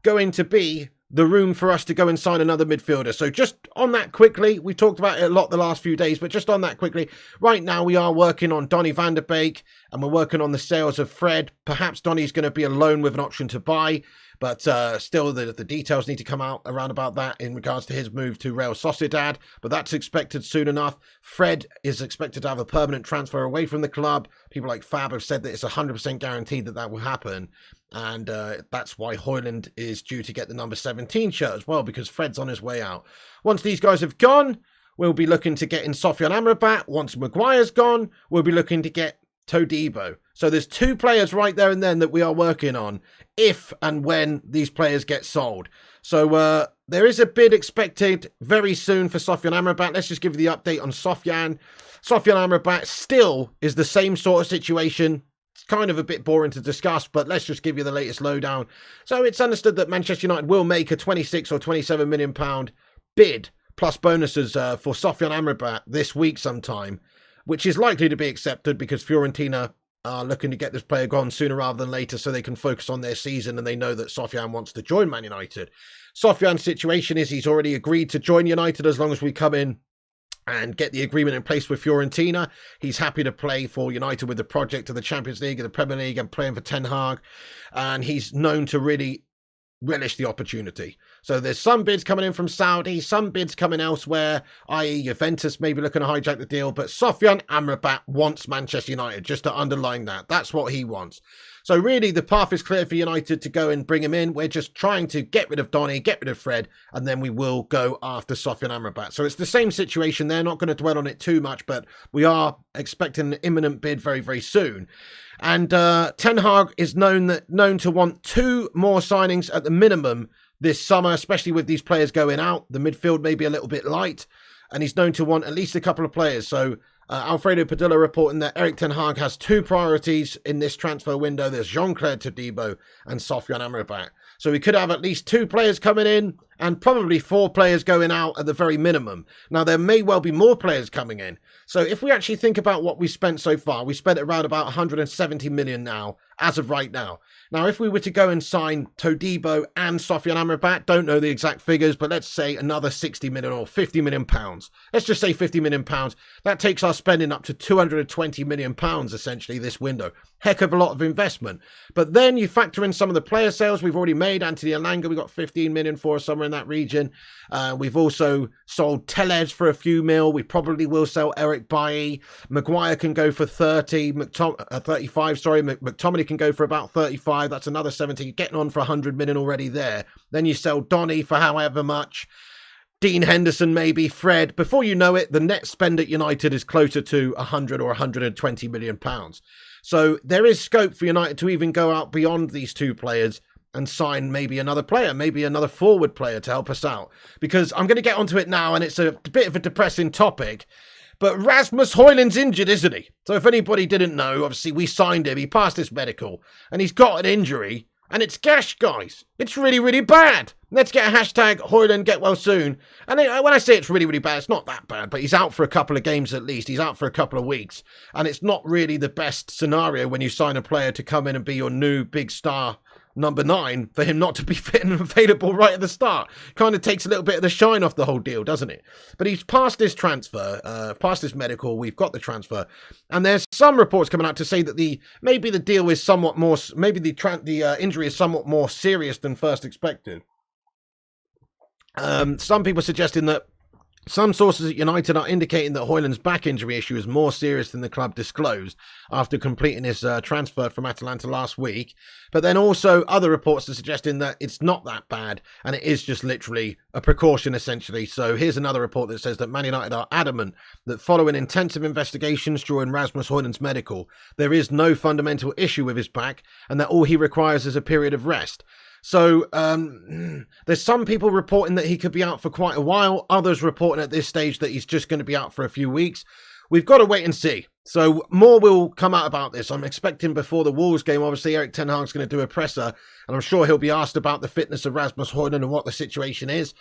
going to be the room for us to go and sign another midfielder. So just on that quickly, we talked about it a lot the last few days, but just on that quickly, right now we are working on Donny van der Beek, and we're working on the sales of Fred. Perhaps Donny's going to be a loan with an option to buy, but still the details need to come out around about that in regards to his move to Real Sociedad, but that's expected soon enough. Fred is expected to have a permanent transfer away from the club. People like Fab have said that it's 100% guaranteed that will happen, and that's why Højlund is due to get the number 17 shirt as well, because Fred's on his way out. Once these guys have gone, we'll be looking to get in Sofyan Amrabat. Once Maguire's gone, we'll be looking to get Todibo. So there's two players right there and then that we are working on if and when these players get sold. So there is a bid expected very soon for Sofyan Amrabat. Let's just give you the update on Sofyan. Sofyan Amrabat still is the same sort of situation. It's kind of a bit boring to discuss, but let's just give you the latest lowdown. So it's understood that Manchester United will make a 26 or 27 million pound bid plus bonuses for Sofyan Amrabat this week sometime, which is likely to be accepted because Fiorentina are looking to get this player gone sooner rather than later so they can focus on their season, and they know that Sofyan wants to join Man United. Sofyan's situation is he's already agreed to join United as long as we come in and get the agreement in place with Fiorentina. He's happy to play for United with the project of the Champions League and the Premier League and playing for Ten Hag, and he's known to really relish the opportunity. So there's some bids coming in from Saudi, some bids coming elsewhere, i.e. Juventus maybe looking to hijack the deal, but Sofyan Amrabat wants Manchester United, just to underline that. That's what he wants. So really, the path is clear for United to go and bring him in. We're just trying to get rid of Donny, get rid of Fred, and then we will go after Sofyan Amrabat. So it's the same situation. They're not going to dwell on it too much, but we are expecting an imminent bid very, very soon. And Ten Hag is known to want 2 more signings at the minimum this summer, especially with these players going out. The midfield may be a little bit light, and he's known to want at least a couple of players. So Alfredo Padilla reporting that Erik Ten Hag has 2 priorities in this transfer window. There's Jean-Clair Todibo and Sofyan Amrabat. So we could have at least 2 players coming in and probably 4 players going out at the very minimum. Now, there may well be more players coming in. So if we actually think about what we spent so far, we spent around about 170 million now, as of right now. Now, if we were to go and sign Todibo and Sofyan Amrabat, don't know the exact figures, but let's say another 60 million or 50 million pounds. Let's just say 50 million pounds. That takes our spending up to 220 million pounds, essentially, this window. Heck of a lot of investment. But then you factor in some of the player sales we've already made. Anthony Elanga, we got 15 million for somewhere in that region. We've also sold Tellez for a few mil. We probably will sell Eric Bailly. Maguire can go for 35, sorry. McTominay can go for about 35. That's another 70. Getting on for 100 million already there. Then you sell Donny for however much. Dean Henderson, maybe Fred. Before you know it, the net spend at United is closer to 100 or 120 million pounds. So there is scope for United to even go out beyond these 2 players and sign maybe another player, maybe another forward player to help us out. Because I'm going to get onto it now, and it's a bit of a depressing topic. But Rasmus Højlund's injured, isn't he? So if anybody didn't know, obviously we signed him. He passed his medical, and he's got an injury. And it's gash, guys. It's really, really bad. Let's get a hashtag Højlund get well soon. And when I say it's really, really bad, it's not that bad. But he's out for a couple of games at least. He's out for a couple of weeks. And it's not really the best scenario when you sign a player to come in and be your new big star number 9 for him not to be fit and available right at the start. Kind of takes a little bit of the shine off the whole deal, doesn't it? But he's passed his transfer, passed his medical. We've got the transfer, and there's some reports coming out to say that maybe the deal is somewhat more, maybe the injury is somewhat more serious than first expected. Some people suggesting that some sources at United are indicating that Højlund's back injury issue is more serious than the club disclosed after completing his transfer from Atalanta last week. But then also other reports are suggesting that it's not that bad and it is just literally a precaution, essentially. So here's another report that says that Man United are adamant that following intensive investigations during Rasmus Højlund's medical, there is no fundamental issue with his back and that all he requires is a period of rest. So there's some people reporting that he could be out for quite a while. Others reporting at this stage that he's just going to be out for a few weeks. We've got to wait and see. So more will come out about this. I'm expecting before the Wolves game, obviously, Erik Ten Hag's going to do a presser. And I'm sure he'll be asked about the fitness of Rasmus Højlund and what the situation is.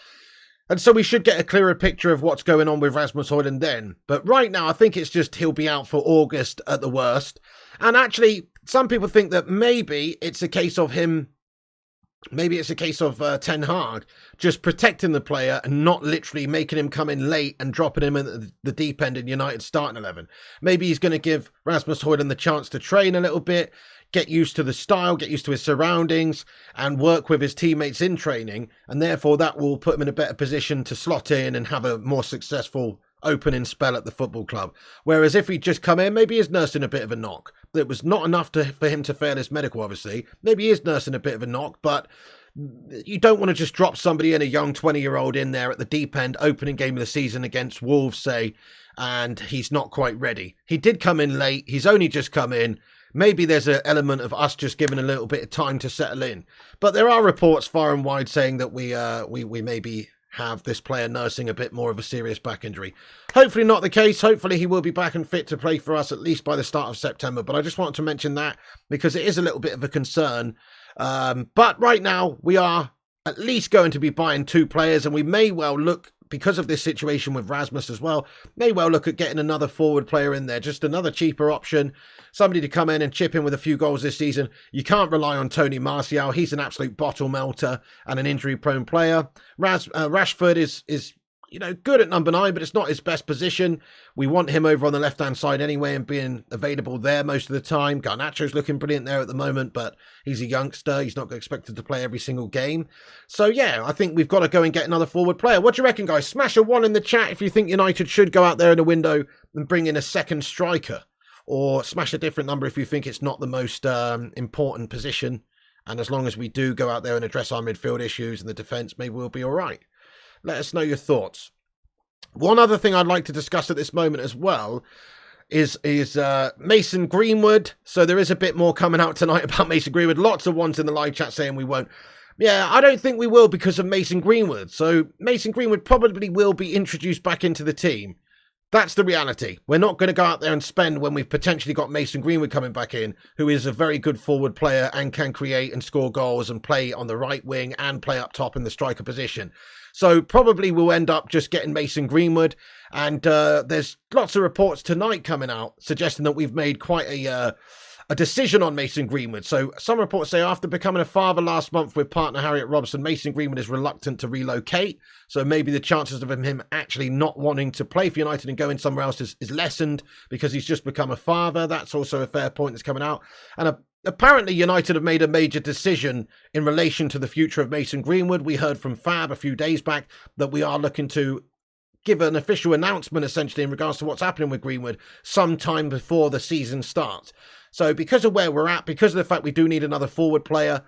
And so we should get a clearer picture of what's going on with Rasmus Højlund then. But right now, I think it's just he'll be out for August at the worst. And actually, some people think that maybe it's a case of him... Maybe it's a case of Ten Hag just protecting the player and not literally making him come in late and dropping him in the deep end in United's starting 11. Maybe he's going to give Rasmus Højlund the chance to train a little bit, get used to the style, get used to his surroundings and work with his teammates in training. And therefore that will put him in a better position to slot in and have a more successful opening spell at the football club. Whereas if he'd just come in, maybe he's nursing a bit of a knock. It was not enough for him to fail his medical, obviously. Maybe he is nursing a bit of a knock, but you don't want to just drop somebody in, a young 20-year-old in there at the deep end, opening game of the season against Wolves, say, and he's not quite ready. He did come in late. He's only just come in. Maybe there's an element of us just giving a little bit of time to settle in. But there are reports far and wide saying that we maybe have this player nursing a bit more of a serious back injury. Hopefully not the case. Hopefully he will be back and fit to play for us at least by the start of September. But I just wanted to mention that because it is a little bit of a concern. But right now we are at least going to be buying 2 players, and we may well look, because of this situation with Rasmus as well, may well look at getting another forward player in there, just another cheaper option, somebody to come in and chip in with a few goals this season. You can't rely on Tony Martial. He's an absolute bottle melter and an injury-prone player. Rashford is good at number 9, but it's not his best position. We want him over on the left-hand side anyway and being available there most of the time. Garnacho's looking brilliant there at the moment, but he's a youngster. He's not expected to play every single game. So, yeah, I think we've got to go and get another forward player. What do you reckon, guys? Smash a 1 in the chat if you think United should go out there in the window and bring in a second striker. or smash a different number if you think it's not the most important position. And as long as we do go out there and address our midfield issues and the defence, maybe we'll be all right. Let us know your thoughts. One other thing I'd like to discuss at this moment as well is Mason Greenwood. So there is a bit more coming out tonight about Mason Greenwood. Lots of ones in the live chat saying we won't. Yeah, I don't think we will because of Mason Greenwood. So Mason Greenwood probably will be introduced back into the team. That's the reality. We're not going to go out there and spend when we've potentially got Mason Greenwood coming back in, who is a very good forward player and can create and score goals and play on the right wing and play up top in the striker position. So probably we'll end up just getting Mason Greenwood. And there's lots of reports tonight coming out suggesting that we've made quite a decision on Mason Greenwood. So some reports say after becoming a father last month with partner Harriet Robson, Mason Greenwood is reluctant to relocate. So maybe the chances of him actually not wanting to play for United and going somewhere else is lessened because he's just become a father. That's also a fair point that's coming out. And apparently United have made a major decision in relation to the future of Mason Greenwood. We heard from Fab a few days back that we are looking to give an official announcement essentially in regards to what's happening with Greenwood sometime before the season starts. So because of where we're at, because of the fact we do need another forward player,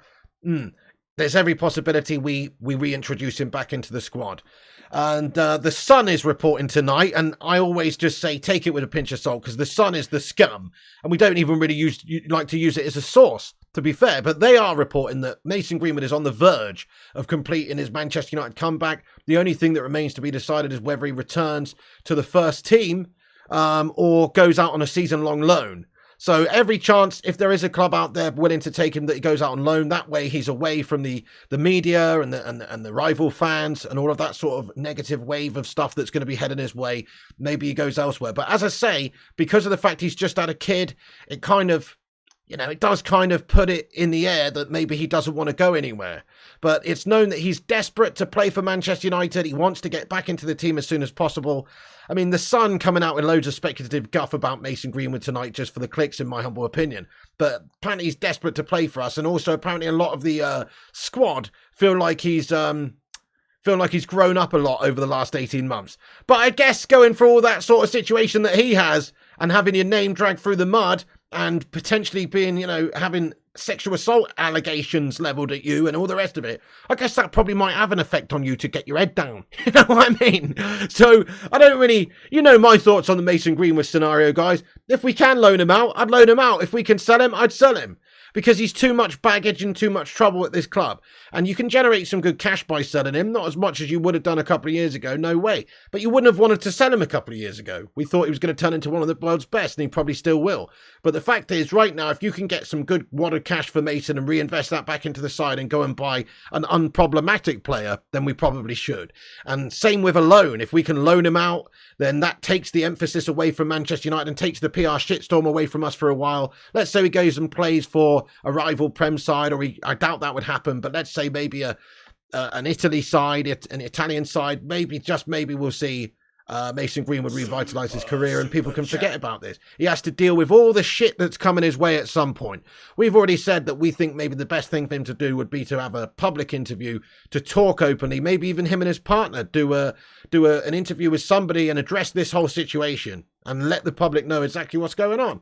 there's every possibility we reintroduce him back into the squad. And the Sun is reporting tonight, and I always just say take it with a pinch of salt because the Sun is the scum, and we don't even really like to use it as a source, to be fair. But they are reporting that Mason Greenwood is on the verge of completing his Manchester United comeback. The only thing that remains to be decided is whether he returns to the first team or goes out on a season-long loan. So every chance, if there is a club out there willing to take him, that he goes out on loan. That way he's away from the media and the rival fans and all of that sort of negative wave of stuff that's going to be heading his way. Maybe he goes elsewhere. But as I say, because of the fact he's just had a kid, it kind of, it does kind of put it in the air that maybe he doesn't want to go anywhere. But it's known that he's desperate to play for Manchester United. He wants to get back into the team as soon as possible. I mean, the Sun coming out with loads of speculative guff about Mason Greenwood tonight just for the clicks, in my humble opinion. But apparently he's desperate to play for us. And also apparently a lot of the squad feel like he's grown up a lot over the last 18 months. But I guess going for all that sort of situation that he has and having your name dragged through the mud and potentially being, having sexual assault allegations leveled at you and all the rest of it, I guess that probably might have an effect on you to get your head down. You know what I mean? So I don't really, my thoughts on the Mason Greenwood scenario, guys. If we can loan him out, I'd loan him out. If we can sell him, I'd sell him. Because he's too much baggage and too much trouble at this club. And you can generate some good cash by selling him. Not as much as you would have done a couple of years ago, no way. But you wouldn't have wanted to sell him a couple of years ago. We thought he was going to turn into one of the world's best, and he probably still will. But the fact is, right now, if you can get some good wad of cash for Mason and reinvest that back into the side and go and buy an unproblematic player, then we probably should. And same with a loan. If we can loan him out, then that takes the emphasis away from Manchester United and takes the PR shitstorm away from us for a while. Let's say he goes and plays for a rival Prem side, or I doubt that would happen, but let's say maybe an Italy side, an Italian side, maybe we'll see Mason Greenwood revitalise his career and people can forget about this. He has to deal with all the shit that's coming his way at some point. We've already said that we think maybe the best thing for him to do would be to have a public interview, to talk openly, maybe even him and his partner do an interview with somebody and address this whole situation and let the public know exactly what's going on.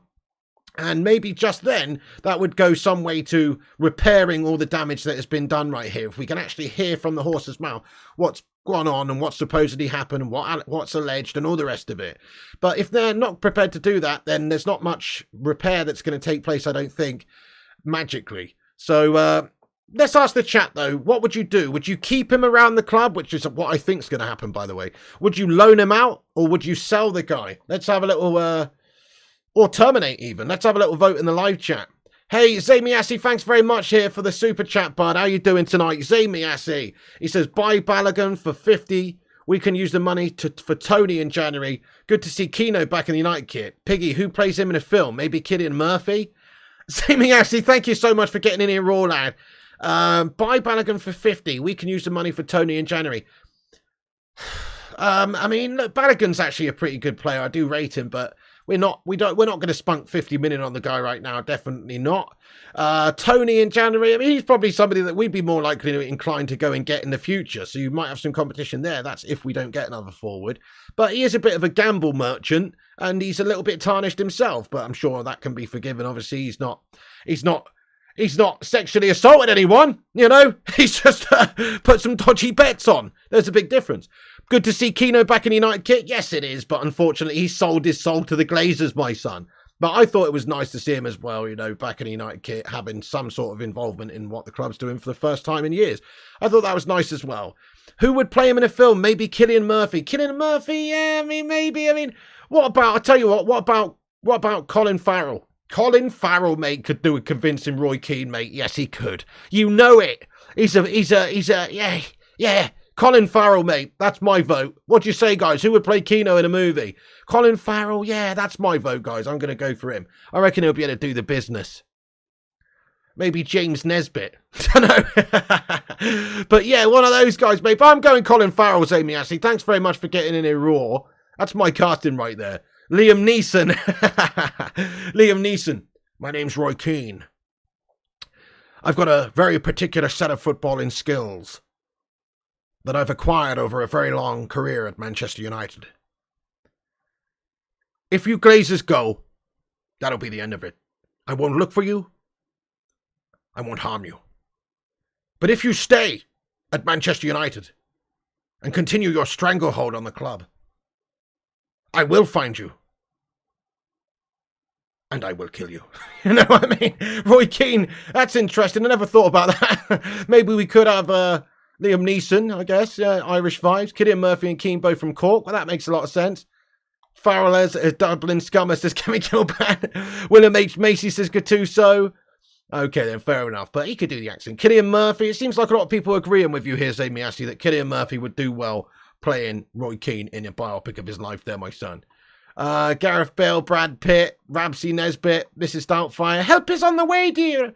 And maybe just then, that would go some way to repairing all the damage that has been done right here. If we can actually hear from the horse's mouth what's gone on and what's supposedly happened and what's alleged and all the rest of it. But if they're not prepared to do that, then there's not much repair that's going to take place, I don't think, magically. So let's ask the chat, though. What would you do? Would you keep him around the club, which is what I think is going to happen, by the way? Would you loan him out, or would you sell the guy? Let's have a little... or terminate even. Let's have a little vote in the live chat. Hey, Zamiassi, thanks very much here for the super chat, bud. How you doing tonight? Zamiassi. He says, buy Balogun for 50. We can use the money for Tony in January. Good to see Keno back in the United kit. Piggy, who plays him in a film? Maybe Killian Murphy? Zamiassi, thank you so much for getting in here raw, lad. Buy Balogun for 50. We can use the money for Tony in January. I mean, look, Balogun's actually a pretty good player. I do rate him, but we're not going to spunk 50 million on the guy right now. Definitely not. Tony in January, I mean, he's probably somebody that we'd be more likely inclined to go and get in the future. So you might have some competition there. That's if we don't get another forward. But he is a bit of a gamble merchant, and he's a little bit tarnished himself. But I'm sure that can be forgiven. Obviously, he's not sexually assaulted anyone, you know. He's just put some dodgy bets on. There's a big difference. Good to see Keno back in the United kit. Yes, it is. But unfortunately, he sold his soul to the Glazers, my son. But I thought it was nice to see him as well, you know, back in the United kit, having some sort of involvement in what the club's doing for the first time in years. I thought that was nice as well. Who would play him in a film? Maybe Cillian Murphy. Cillian Murphy, yeah, I mean, maybe. I mean, what about, I'll tell you what about Colin Farrell? Colin Farrell, mate, could do a convincing Roy Keane, mate. Yes, he could. You know it. He's a, yeah. Colin Farrell, mate. That's my vote. What do you say, guys? Who would play Keno in a movie? Colin Farrell, yeah, that's my vote, guys. I'm going to go for him. I reckon he'll be able to do the business. Maybe James Nesbitt. I don't know. But yeah, one of those guys, mate. But I'm going Colin Farrell, Amy Ashley. Thanks very much for getting in here raw. That's my casting right there. Liam Neeson. Liam Neeson. My name's Roy Keane. I've got a very particular set of footballing skills that I've acquired over a very long career at Manchester United. If you Glazers go, that'll be the end of it. I won't look for you. I won't harm you. But if you stay at Manchester United and continue your stranglehold on the club, I will find you. And I will kill you. You know what I mean? Roy Keane, that's interesting. I never thought about that. Maybe we could have Liam Neeson, I guess. Irish vibes. Cillian Murphy and Keane both from Cork. Well, that makes a lot of sense. Farrell as Dublin Scummer says Kevin Kilban. William H. Macy says Gattuso. Okay, then, fair enough. But he could do the accent. Cillian Murphy. It seems like a lot of people agreeing with you here, Zamy Ashley, that Cillian Murphy would do well playing Roy Keane in a biopic of his life there, my son. Gareth Bale, Brad Pitt, Ramsey Nesbitt, Mrs. Doubtfire. Help is on the way, dear.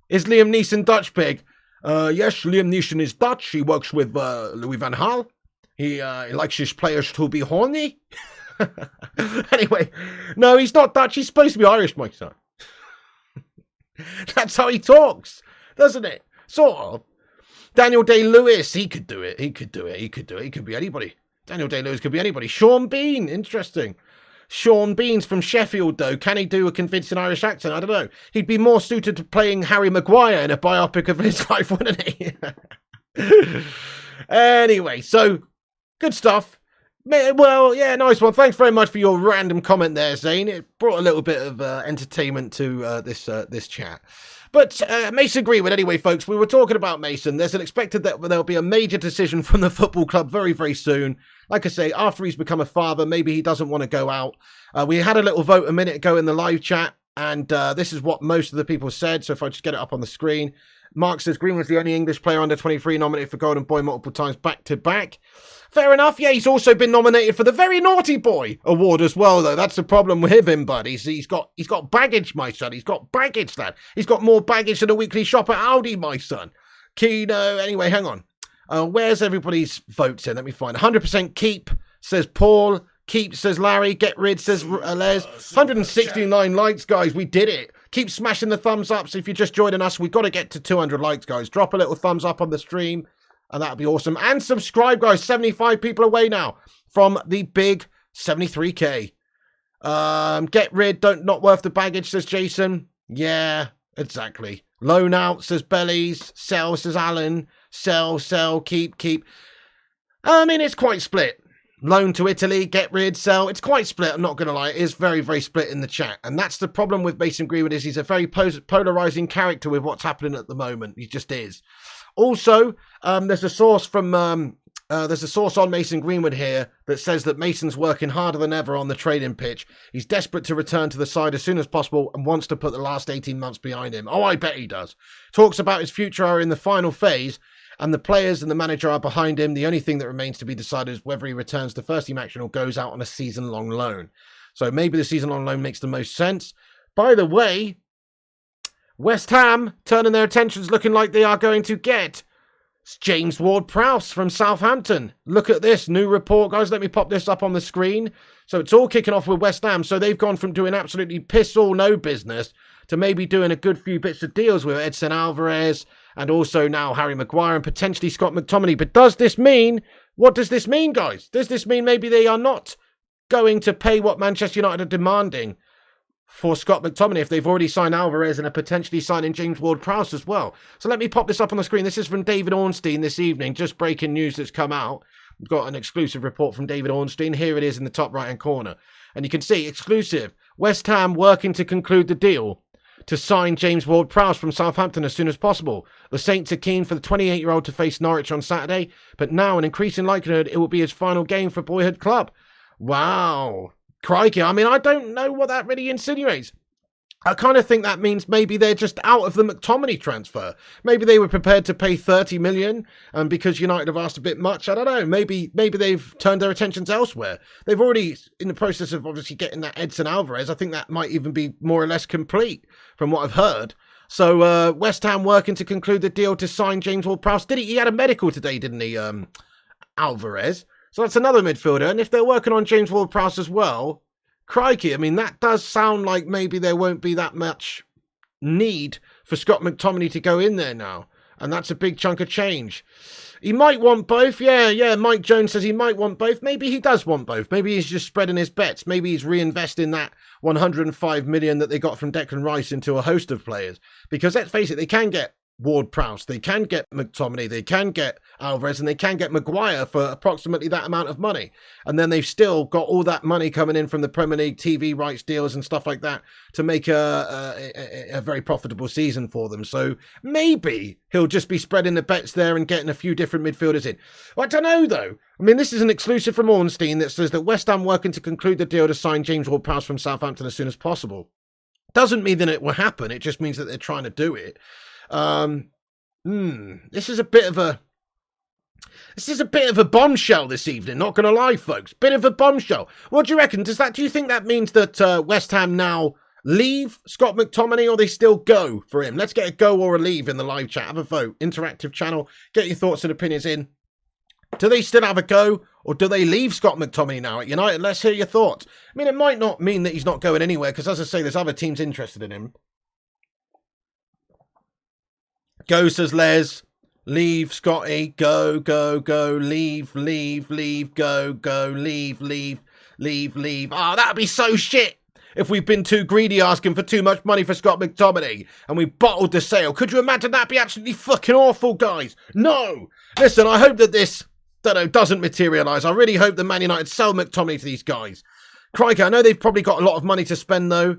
Is Liam Neeson Dutch pig? Yes, Liam Neeson is Dutch. He works with Louis van Gaal. He likes his players to be horny. Anyway, no, he's not Dutch. He's supposed to be Irish, my son. That's how he talks, doesn't it? Sort of. Daniel Day-Lewis, he could do it. He could be anybody. Daniel Day-Lewis could be anybody. Sean Bean, interesting. Sean Bean's from Sheffield, though. Can he do a convincing Irish accent? I don't know. He'd be more suited to playing Harry Maguire in a biopic of his life, wouldn't he? Anyway, so, good stuff. Well, yeah, nice one. Thanks very much for your random comment there, Zane. It brought a little bit of entertainment to this chat. But Mason Greenwood, anyway, folks, we were talking about Mason. There's an expected that there'll be a major decision from the football club very, very soon. Like I say, after he's become a father, maybe he doesn't want to go out. We had a little vote a minute ago in the live chat, and this is what most of the people said. So if I just get it up on the screen. Mark says Greenwood's the only English player under 23 nominated for Golden Boy multiple times back-to-back. Fair enough. Yeah, he's also been nominated for the Very Naughty Boy award as well, though. That's the problem with him, bud. He's got baggage, my son. He's got baggage, lad. He's got more baggage than a weekly shop at Aldi, my son. Keno. Anyway, hang on. Where's everybody's votes in? Let me find. 100% keep, says Paul. Keep, says Larry. Get rid, says Les. 169 likes, guys. We did it. Keep smashing the thumbs up. So if you're just joining us, we've got to get to 200 likes, guys. Drop a little thumbs up on the stream, and that'll be awesome. And subscribe, guys. 75 people away now from the big 73k. Get rid, not worth the baggage, says Jason. Yeah, exactly. Loan out, says Bellies. Sell, says Alan. Sell, keep. I mean, it's quite split. Loan to Italy, get rid, sell. It's quite split, I'm not going to lie. It is very, very split in the chat. And that's the problem with Mason Greenwood, is he's a very polarising character with what's happening at the moment. He just is. Also, there's a source on Mason Greenwood here that says that Mason's working harder than ever on the training pitch. He's desperate to return to the side as soon as possible and wants to put the last 18 months behind him. Oh, I bet he does. Talks about his future are in the final phase, and the players and the manager are behind him. The only thing that remains to be decided is whether he returns to first team action or goes out on a season-long loan. So maybe the season-long loan makes the most sense. By the way, West Ham turning their attentions, looking like they are going to get It's James Ward-Prowse from Southampton. Look at this new report, guys. Let me pop this up on the screen. So it's all kicking off with West Ham. So they've gone from doing absolutely piss all no business to maybe doing a good few bits of deals with Edson Alvarez and also now Harry Maguire and potentially Scott McTominay. But does this mean, what does this mean, guys? Does this mean maybe they are not going to pay what Manchester United are demanding for Scott McTominay if they've already signed Alvarez and are potentially signing James Ward-Prowse as well? So let me pop this up on the screen. This is from David Ornstein this evening, just breaking news that's come out. We've got an exclusive report from David Ornstein. Here it is in the top right-hand corner. And you can see, exclusive, West Ham working to conclude the deal to sign James Ward-Prowse from Southampton as soon as possible. The Saints are keen for the 28-year-old to face Norwich on Saturday, but now an increasing likelihood it will be his final game for boyhood club. Wow. Crikey. I mean, I don't know what that really insinuates. I kind of think that means maybe they're just out of the McTominay transfer. Maybe they were prepared to pay 30 million because United have asked a bit much. I don't know. Maybe they've turned their attentions elsewhere. They've already, in the process of obviously getting that Edson Alvarez, I think that might even be more or less complete from what I've heard. So West Ham working to conclude the deal to sign James Ward-Prowse. He had a medical today, didn't he, Alvarez? So that's another midfielder. And if they're working on James Ward-Prowse as well, crikey, I mean, that does sound like maybe there won't be that much need for Scott McTominay to go in there now. And that's a big chunk of change. He might want both. Yeah. Mike Jones says he might want both. Maybe he does want both. Maybe he's just spreading his bets. Maybe he's reinvesting that 105 million that they got from Declan Rice into a host of players. Because let's face it, they can get Ward-Prowse, they can get McTominay, they can get Alvarez, and they can get Maguire for approximately that amount of money. And then they've still got all that money coming in from the Premier League TV rights deals and stuff like that to make a very profitable season for them. So maybe he'll just be spreading the bets there and getting a few different midfielders in. Well, I don't know, though. I mean, this is an exclusive from Ornstein that says that West Ham working to conclude the deal to sign James Ward-Prowse from Southampton as soon as possible. Doesn't mean that it will happen. It just means that they're trying to do it. This is a bit of a bombshell this evening, not gonna lie, folks. Bit of a bombshell. What do you reckon? Do you think that means that West Ham now leave Scott McTominay, or they still go for him? Let's get a go or a leave in the live chat. Have a vote. Interactive channel. Get your thoughts and opinions in. Do they still have a go, or do they leave Scott McTominay now at United? Let's hear your thoughts. I mean, it might not mean that he's not going anywhere, because as I say, there's other teams interested in him. Go, says Les. Leave, Scotty. Go, leave, go, leave. Oh, that'd be so shit if we've been too greedy asking for too much money for Scott McTominay and we bottled the sale. Could you imagine? That'd be absolutely fucking awful, guys. No. Listen, I hope that this, doesn't materialise. I really hope that Man United sell McTominay to these guys. Crikey, I know they've probably got a lot of money to spend, though.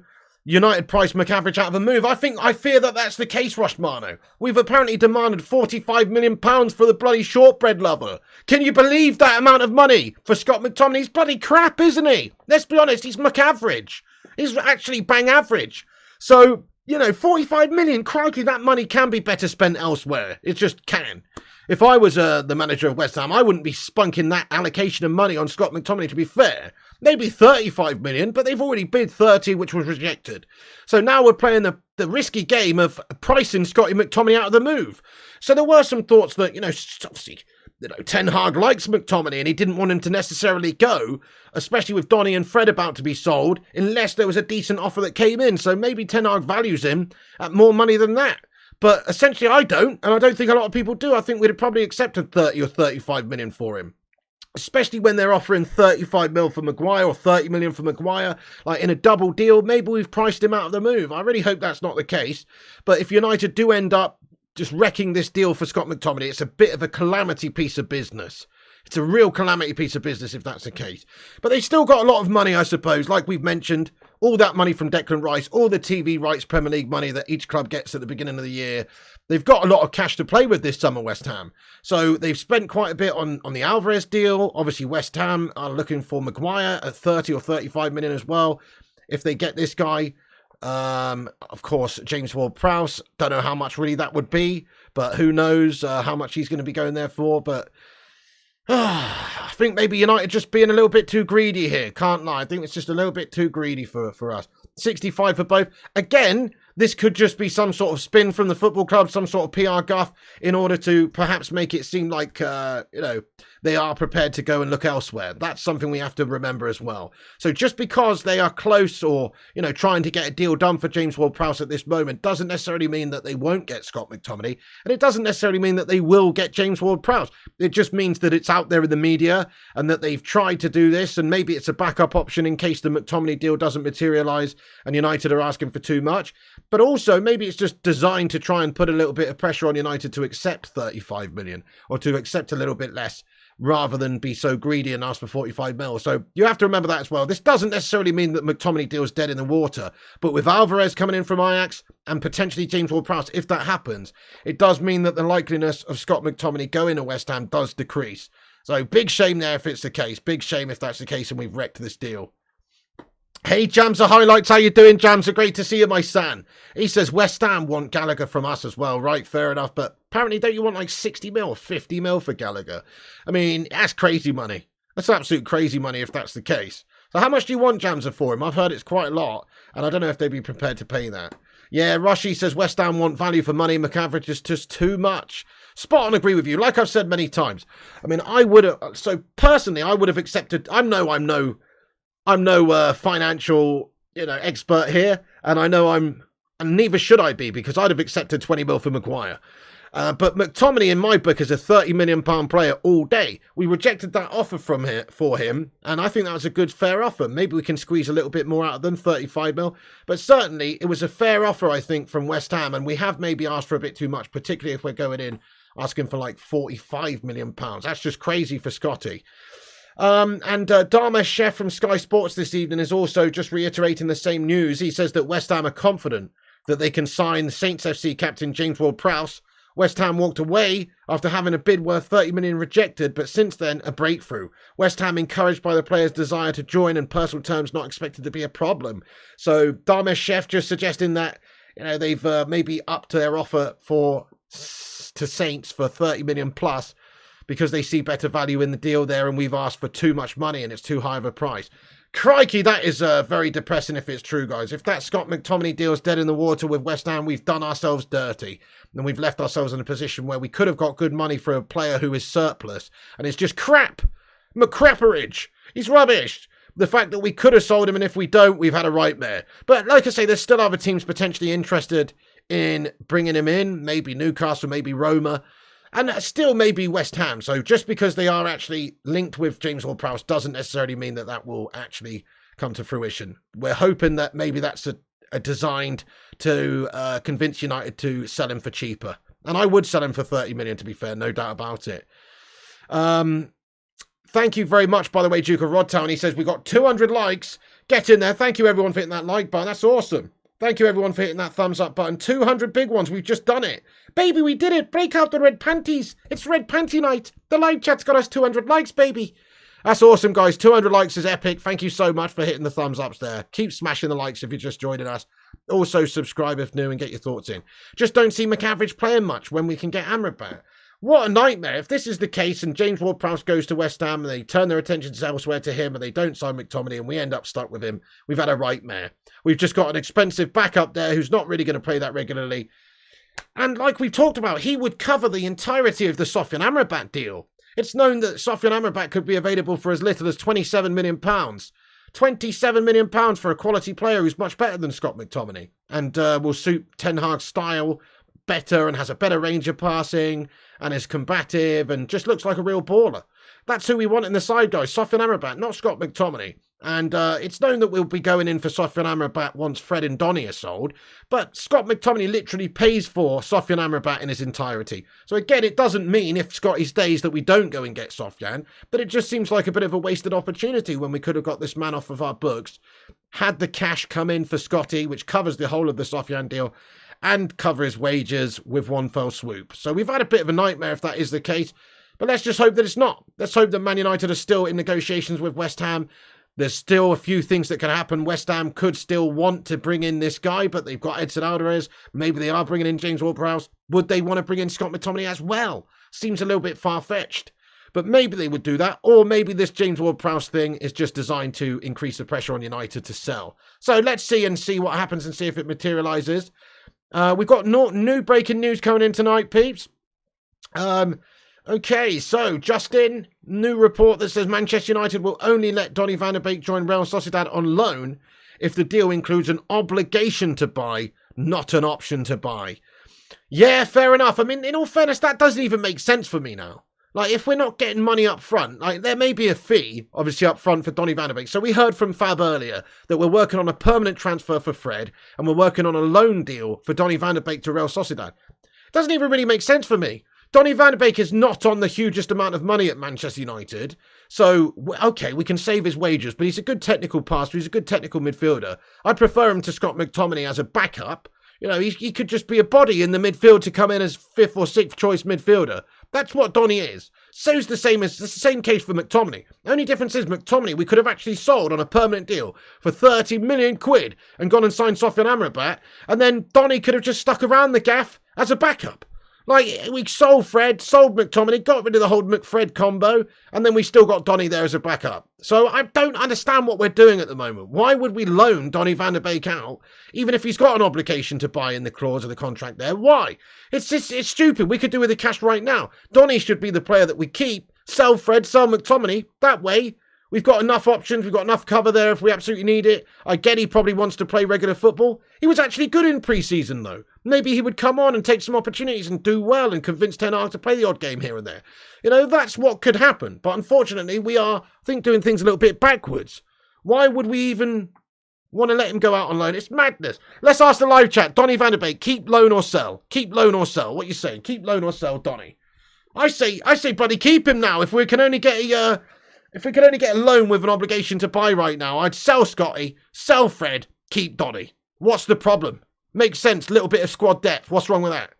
United price McAverage out of a move. I fear that that's the case, Rushmano. We've apparently demanded £45 million for the bloody shortbread lover. Can you believe that amount of money for Scott McTominay? He's bloody crap, isn't he? Let's be honest, he's McAverage. He's actually bang average. So, 45 million, crikey, that money can be better spent elsewhere. It just can. If I was the manager of West Ham, I wouldn't be spunking that allocation of money on Scott McTominay, to be fair. Maybe 35 million, but they've already bid 30, which was rejected. So now we're playing the risky game of pricing Scotty McTominay out of the move. So there were some thoughts that, obviously, Ten Hag likes McTominay and he didn't want him to necessarily go, especially with Donny and Fred about to be sold, unless there was a decent offer that came in. So maybe Ten Hag values him at more money than that. But essentially I don't, and I don't think a lot of people do. I think we'd have probably accepted 30 or 35 million for him. Especially when they're offering 35 mil for Maguire or 30 million for Maguire, like in a double deal. Maybe we've priced him out of the move. I really hope that's not the case. But if United do end up just wrecking this deal for Scott McTominay, it's a bit of a calamity piece of business. It's a real calamity piece of business if that's the case. But they've still got a lot of money, I suppose, like we've mentioned. All that money from Declan Rice, all the TV rights, Premier League money that each club gets at the beginning of the year. They've got a lot of cash to play with this summer, West Ham. So they've spent quite a bit on the Alvarez deal. Obviously, West Ham are looking for Maguire at 30 or 35 million as well. If they get this guy, of course, James Ward-Prowse, don't know how much really that would be, but who knows how much he's going to be going there for. But I think maybe United just being a little bit too greedy here. Can't lie. I think it's just a little bit too greedy for us. 65 for both. Again, this could just be some sort of spin from the football club, some sort of PR guff in order to perhaps make it seem like, they are prepared to go and look elsewhere. That's something we have to remember as well. So just because they are close or, trying to get a deal done for James Ward-Prowse at this moment doesn't necessarily mean that they won't get Scott McTominay. And it doesn't necessarily mean that they will get James Ward-Prowse. It just means that it's out there in the media and that they've tried to do this. And maybe it's a backup option in case the McTominay deal doesn't materialise and United are asking for too much. But also maybe it's just designed to try and put a little bit of pressure on United to accept 35 million or to accept a little bit less rather than be so greedy and ask for 45 mil. So you have to remember that as well. This doesn't necessarily mean that McTominay deal's dead in the water, but with Alvarez coming in from Ajax and potentially James Ward-Prowse, if that happens, it does mean that the likeliness of Scott McTominay going to West Ham does decrease. So big shame there if it's the case. Big shame if that's the case and we've wrecked this deal. Hey, Jamsa Highlights, how you doing, Jamsa? Great to see you, my son. He says, West Ham want Gallagher from us as well. Right, fair enough, but apparently don't you want like 60 mil, 50 mil for Gallagher? I mean, that's crazy money. That's absolute crazy money if that's the case. So how much do you want, Jamsa, for him? I've heard it's quite a lot, and I don't know if they'd be prepared to pay that. Yeah, Rashi says West Ham want value for money. McAverage is just too much. Spot on, agree with you. Like I've said many times. I mean, I would have, so personally, I would have accepted, I'm no financial, expert here, and I know and neither should I be, because I'd have accepted 20 mil for Maguire. But McTominay, in my book, is a £30 million player all day. We rejected that offer for him, and I think that was a good, fair offer. Maybe we can squeeze a little bit more out of them, 35 mil. But certainly, it was a fair offer, I think, from West Ham, and we have maybe asked for a bit too much, particularly if we're going in asking for like £45 million. That's just crazy for Scotty. Dharmesh Chef from Sky Sports this evening is also just reiterating the same news. He says that West Ham are confident that they can sign Saints FC captain James Ward-Prowse. West Ham walked away after having a bid worth 30 million rejected, but since then, a breakthrough. West Ham encouraged by the player's desire to join and personal terms not expected to be a problem. So Dharmesh Chef just suggesting that, they've maybe upped their offer to Saints for 30 million plus, because they see better value in the deal there, and we've asked for too much money and it's too high of a price. Crikey, that is very depressing if it's true, guys. If that Scott McTominay deal's dead in the water with West Ham, we've done ourselves dirty. And we've left ourselves in a position where we could have got good money for a player who is surplus. And it's just crap. McCrapperage. He's rubbish. The fact that we could have sold him, and if we don't, we've had a nightmare. But like I say, there's still other teams potentially interested in bringing him in. Maybe Newcastle, maybe Roma. And still maybe West Ham. So just because they are actually linked with James Ward-Prowse doesn't necessarily mean that that will actually come to fruition. We're hoping that maybe that's designed to convince United to sell him for cheaper. And I would sell him for 30 million, to be fair, no doubt about it. Thank you very much, by the way, Duke of Rodtown. He says, we got 200 likes. Get in there. Thank you, everyone, for hitting that like button. That's awesome. Thank you, everyone, for hitting that thumbs up button. 200 big ones. We've just done it. Baby, we did it. Break out the red panties. It's red panty night. The live chat's got us 200 likes, baby. That's awesome, guys. 200 likes is epic. Thank you so much for hitting the thumbs ups there. Keep smashing the likes if you're just joining us. Also, subscribe if new and get your thoughts in. Just don't see McAverage playing much when we can get Amrabat. What a nightmare. If this is the case and James Ward-Prowse goes to West Ham and they turn their attentions elsewhere to him and they don't sign McTominay and we end up stuck with him, we've had a nightmare. We've just got an expensive backup there who's not really going to play that regularly. And like we talked about, he would cover the entirety of the Sofyan Amrabat deal. It's known that Sofyan Amrabat could be available for as little as £27 million. £27 million for a quality player who's much better than Scott McTominay and will suit Ten Hag's style better and has a better range of passing and is combative and just looks like a real baller. That's who we want in the side, guys. Sofyan Amrabat, not Scott McTominay. And it's known that we'll be going in for Sofyan Amrabat once Fred and Donny are sold. But Scott McTominay literally pays for Sofyan Amrabat in his entirety. So again, it doesn't mean if Scotty stays that we don't go and get Sofyan. But it just seems like a bit of a wasted opportunity when we could have got this man off of our books. Had the cash come in for Scotty, which covers the whole of the Sofyan deal, and cover his wages with one fell swoop. So we've had a bit of a nightmare if that is the case. But let's just hope that it's not. Let's hope that Man United are still in negotiations with West Ham. There's still a few things that can happen. West Ham could still want to bring in this guy, but they've got Edson Alvarez. Maybe they are bringing in James Ward-Prowse. Would they want to bring in Scott McTominay as well? Seems a little bit far-fetched. But maybe they would do that, or maybe this James Ward-Prowse thing is just designed to increase the pressure on United to sell. So let's see what happens and see if it materialises. We've got new breaking news coming in tonight, peeps. Okay, so Justin, new report that says Manchester United will only let Donny van de Beek join Real Sociedad on loan if the deal includes an obligation to buy, not an option to buy. Yeah, fair enough. I mean, in all fairness, that doesn't even make sense for me now. Like, if we're not getting money up front, like, there may be a fee, obviously, up front for Donny van de Beek. So we heard from Fab earlier that we're working on a permanent transfer for Fred, and we're working on a loan deal for Donny van de Beek to Real Sociedad. Doesn't even really make sense for me. Donny van de Beek is not on the hugest amount of money at Manchester United. So, okay, we can save his wages, but he's a good technical passer. He's a good technical midfielder. I'd prefer him to Scott Mctominay as a backup. You know, he could just be a body in the midfield to come in as 5th or 6th choice midfielder. That's what Donny is. It's the same case for McTominay. The only difference is McTominay we could have actually sold on a permanent deal for 30 million quid and gone and signed Sofian Amrabat, and then Donny could have just stuck around the gaff as a backup. Like, we sold Fred, sold McTominay, got rid of the whole McFred combo, and then we still got Donny there as a backup. So I don't understand what we're doing at the moment. Why would we loan Donny van de Beek out, even if he's got an obligation to buy in the clause of the contract there? Why? It's stupid. We could do with the cash right now. Donny should be the player that we keep, sell Fred, sell McTominay. That way, we've got enough options, we've got enough cover there if we absolutely need it. I get he probably wants to play regular football. He was actually good in pre-season, though. Maybe he would come on and take some opportunities and do well and convince Ten Hag to play the odd game here and there. You know, that's what could happen. But unfortunately, we are, I think, doing things a little bit backwards. Why would we even want to let him go out on loan? It's madness. Let's ask the live chat. Donny van de Beek, keep, loan or sell? Keep, loan or sell? What are you saying? Keep, loan or sell, Donny? I say, buddy, keep him now. If we can only get a... If we could only get a loan with an obligation to buy right now, I'd sell Scotty, sell Fred, keep Donny. What's the problem? Makes sense, little bit of squad depth. What's wrong with that?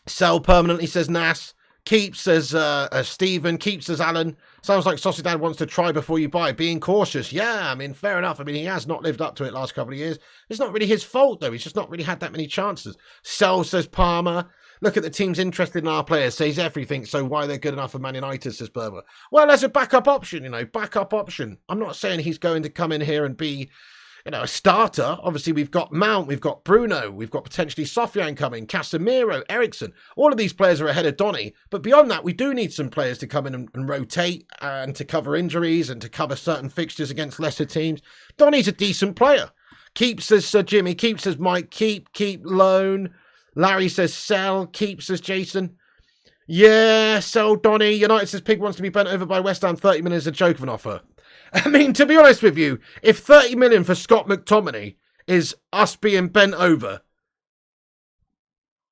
Sell permanently, says Nas. Keep, says Stephen. Keep, says Alan. Sounds like Sociedad wants to try before you buy. Being cautious. Yeah, I mean, fair enough. I mean, he has not lived up to it last couple of years. It's not really his fault, though. He's just not really had that many chances. Sell, says Palmer. Look at the teams interested in our players, says everything, so why they're good enough for Man United, says Berber. Well, as a backup option, you know, backup option. I'm not saying he's going to come in here and be, you know, a starter. Obviously, we've got Mount, we've got Bruno, we've got potentially Sofian coming, Casemiro, Eriksen. All of these players are ahead of Donny. But beyond that, we do need some players to come in and rotate and to cover injuries and to cover certain fixtures against lesser teams. Donny's a decent player. Keep, says Sir Jimmy. Keep, says Mike. Keep, loan. Larry says sell. Keep, says Jason. Yeah, sell Donny. United says Pig wants to be bent over by West Ham. 30 million is a joke of an offer. I mean, to be honest with you, if 30 million for Scott McTominay is us being bent over,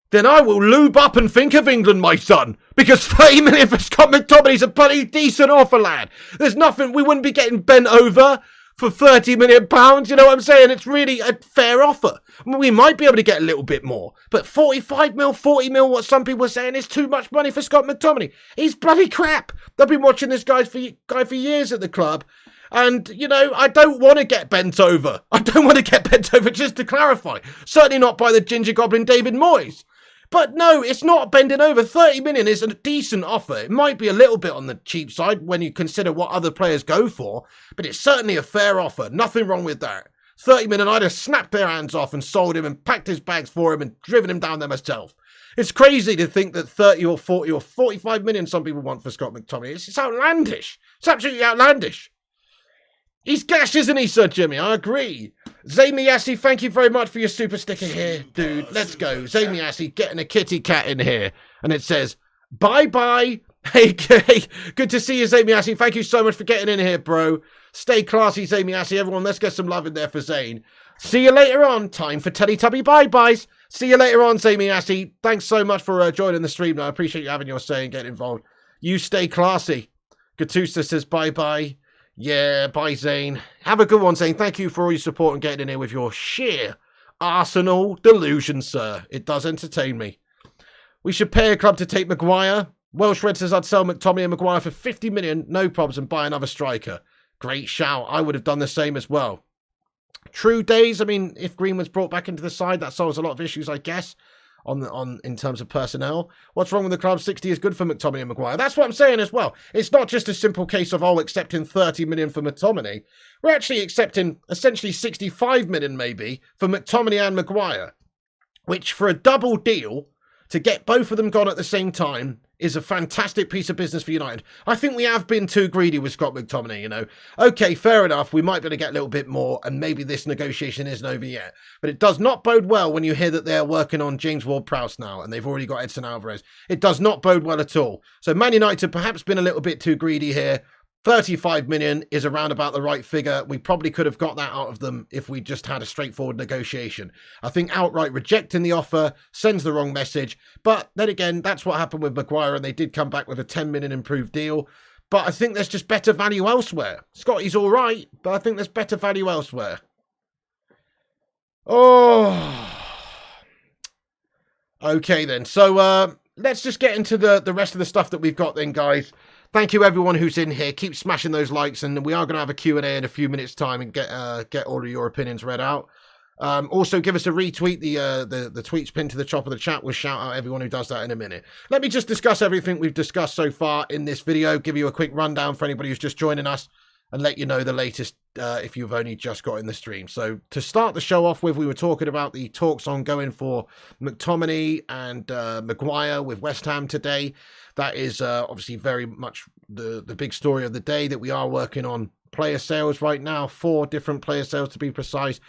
then I will lube up and think of England, my son. Because 30 million for Scott McTominay is a bloody decent offer, lad. There's nothing, we wouldn't be getting bent over for £30 million, you know what I'm saying? It's really a fair offer. I mean, we might be able to get a little bit more, but 45 mil, 40 mil, what some people are saying is too much money for Scott McTominay. He's bloody crap. They've been watching this guy for years at the club, and, you know, I don't want to get bent over. I don't want to get bent over, just to clarify. Certainly not by the ginger goblin David Moyes. But no, it's not bending over. 30 million is a decent offer. It might be a little bit on the cheap side when you consider what other players go for, but it's certainly a fair offer. Nothing wrong with that. 30 million, I'd have snapped their hands off and sold him and packed his bags for him and driven him down there myself. It's crazy to think that 30 or 40 or 45 million some people want for Scott McTominay. It's outlandish. It's absolutely outlandish. He's gash, isn't he, Sir Jimmy? I agree. Zamiassi, thank you very much for your super sticker here, dude. Let's go. Zamiassi getting a kitty cat in here. And it says, bye-bye. Hey, good to see you, Zamiassi. Thank you so much for getting in here, bro. Stay classy, Zamiassi. Everyone, let's get some love in there for Zane. See you later on. Time for Teletubby bye-byes. See you later on, Zamiassi. Thanks so much for joining the stream. I appreciate you having your say and getting involved. You stay classy. Gatusta says bye-bye. Yeah, bye, Zane. Have a good one, Zane. Thank you for all your support and getting in here with your sheer Arsenal delusion, sir. It does entertain me. We should pay a club to take Maguire. Welsh Red says I'd sell McTominay and Maguire for 50 million, no problems, and buy another striker. Great shout. I would have done the same as well. True days. I mean, if Greenwood's brought back into the side, that solves a lot of issues, I guess. in terms of personnel. What's wrong with the club? 60 is good for McTominay and Maguire. That's what I'm saying as well. It's not just a simple case of, accepting 30 million for McTominay. We're actually accepting essentially 65 million maybe for McTominay and Maguire, which for a double deal, to get both of them gone at the same time, is a fantastic piece of business for United. I think we have been too greedy with Scott Mctominay, Okay, fair enough. We might be able to get a little bit more, and maybe this negotiation isn't over yet. But it does not bode well when you hear that they're working on James Ward-Prowse now, and they've already got Edson Alvarez. It does not bode well at all. So Man United have perhaps been a little bit too greedy here. 35 million is around about the right figure. We probably could have got that out of them if we just had a straightforward negotiation. I think outright rejecting the offer sends the wrong message. But then again, that's what happened with Maguire, and they did come back with a 10 million improved deal. But I think there's just better value elsewhere. Scotty's all right, but I think there's better value elsewhere. Okay then. So let's just get into the rest of the stuff that we've got then, guys. Thank you everyone who's in here. Keep smashing those likes, and we are going to have a Q&A in a few minutes time and get all of your opinions read out. Also, give us a retweet. The tweets pinned to the top of the chat. We'll shout out everyone who does that in a minute. Let me just discuss everything we've discussed so far in this video, give you a quick rundown for anybody who's just joining us, and let you know the latest if you've only just got in the stream. So to start the show off with, we were talking about the talks ongoing for McTominay and Maguire with West Ham today. That is obviously very much the big story of the day, that we are working on player sales right now. 4 different player sales to be precise.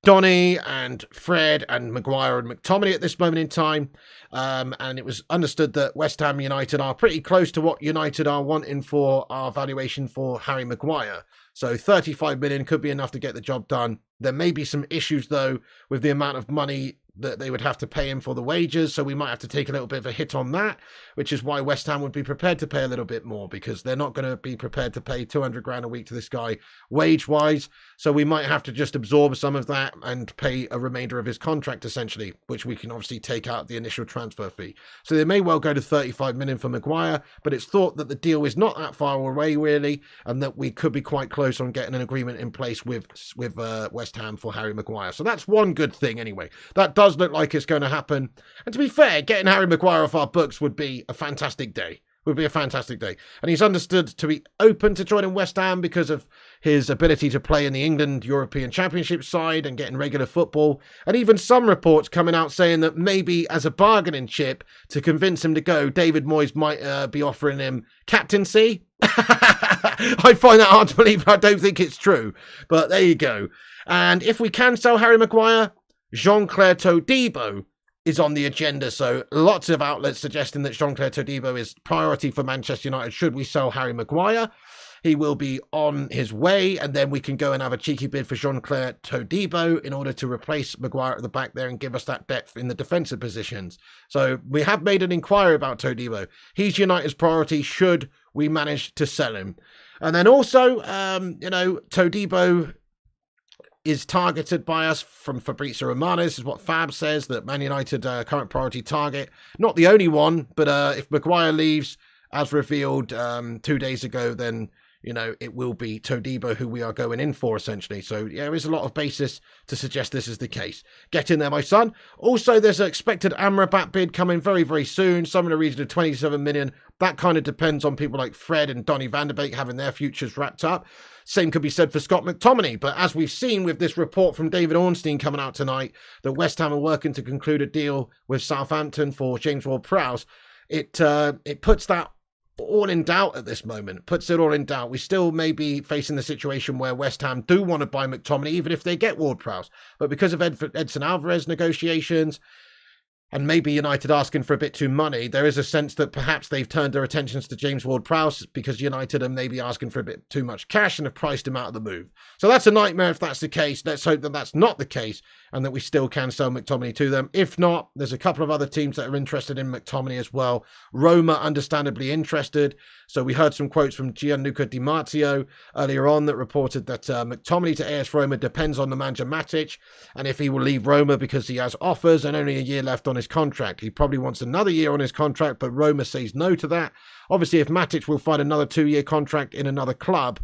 Donny and Fred and Maguire and McTominay at this moment in time. And it was understood that West Ham United are pretty close to what United are wanting for our valuation for Harry Maguire. So 35 million could be enough to get the job done. There may be some issues, though, with the amount of money that they would have to pay him for the wages, so we might have to take a little bit of a hit on that, which is why West Ham would be prepared to pay a little bit more, because they're not going to be prepared to pay 200 grand a week to this guy wage-wise, so we might have to just absorb some of that and pay a remainder of his contract, essentially, which we can obviously take out the initial transfer fee. So they may well go to 35 million for Maguire, but it's thought that the deal is not that far away, really, and that we could be quite close on getting an agreement in place with West Ham for Harry Maguire. So that's one good thing, anyway. That does look like it's going to happen. And to be fair, getting Harry Maguire off our books would be a fantastic day. And he's understood to be open to joining West Ham because of his ability to play in the England European Championship side and getting regular football. And even some reports coming out saying that maybe as a bargaining chip to convince him to go, David Moyes might be offering him captaincy. I find that hard to believe. I don't think it's true. But there you go. And if we can sell Harry Maguire, Jean-Clair Todibo is on the agenda. So lots of outlets suggesting that Jean-Clair Todibo is priority for Manchester United should we sell Harry Maguire. He will be on his way, and then we can go and have a cheeky bid for Jean-Clair Todibo in order to replace Maguire at the back there and give us that depth in the defensive positions. So we have made an inquiry about Todibo. He's United's priority should we manage to sell him. And then also, Todibo is targeted by us from Fabrizio Romano. This is what Fab says, that Man United current priority target. Not the only one, but if Maguire leaves, as revealed 2 days ago, then, it will be Todibo who we are going in for, essentially. So, yeah, there is a lot of basis to suggest this is the case. Get in there, my son. Also, there's an expected Amrabat bid coming very, very soon, some in the region of 27 million. That kind of depends on people like Fred and Donny van de Beek having their futures wrapped up. Same could be said for Scott McTominay. But as we've seen with this report from David Ornstein coming out tonight, that West Ham are working to conclude a deal with Southampton for James Ward-Prowse, it puts that all in doubt at this moment. Puts it all in doubt. We still may be facing the situation where West Ham do want to buy McTominay, even if they get Ward-Prowse. But because of Edson Alvarez negotiations, and maybe United asking for a bit too money, there is a sense that perhaps they've turned their attentions to James Ward-Prowse because United are maybe asking for a bit too much cash and have priced him out of the move. So that's a nightmare if that's the case. Let's hope that that's not the case and that we still can sell McTominay to them. If not, there's a couple of other teams that are interested in McTominay as well. Roma, understandably interested. So we heard some quotes from Gianluca Di Marzio earlier on that reported that McTominay to AS Roma depends on the manager Matic, and if he will leave Roma because he has offers and only a year left on his contract. He probably wants another year on his contract, but Roma says no to that. Obviously, if Matic will find another 2-year contract in another club,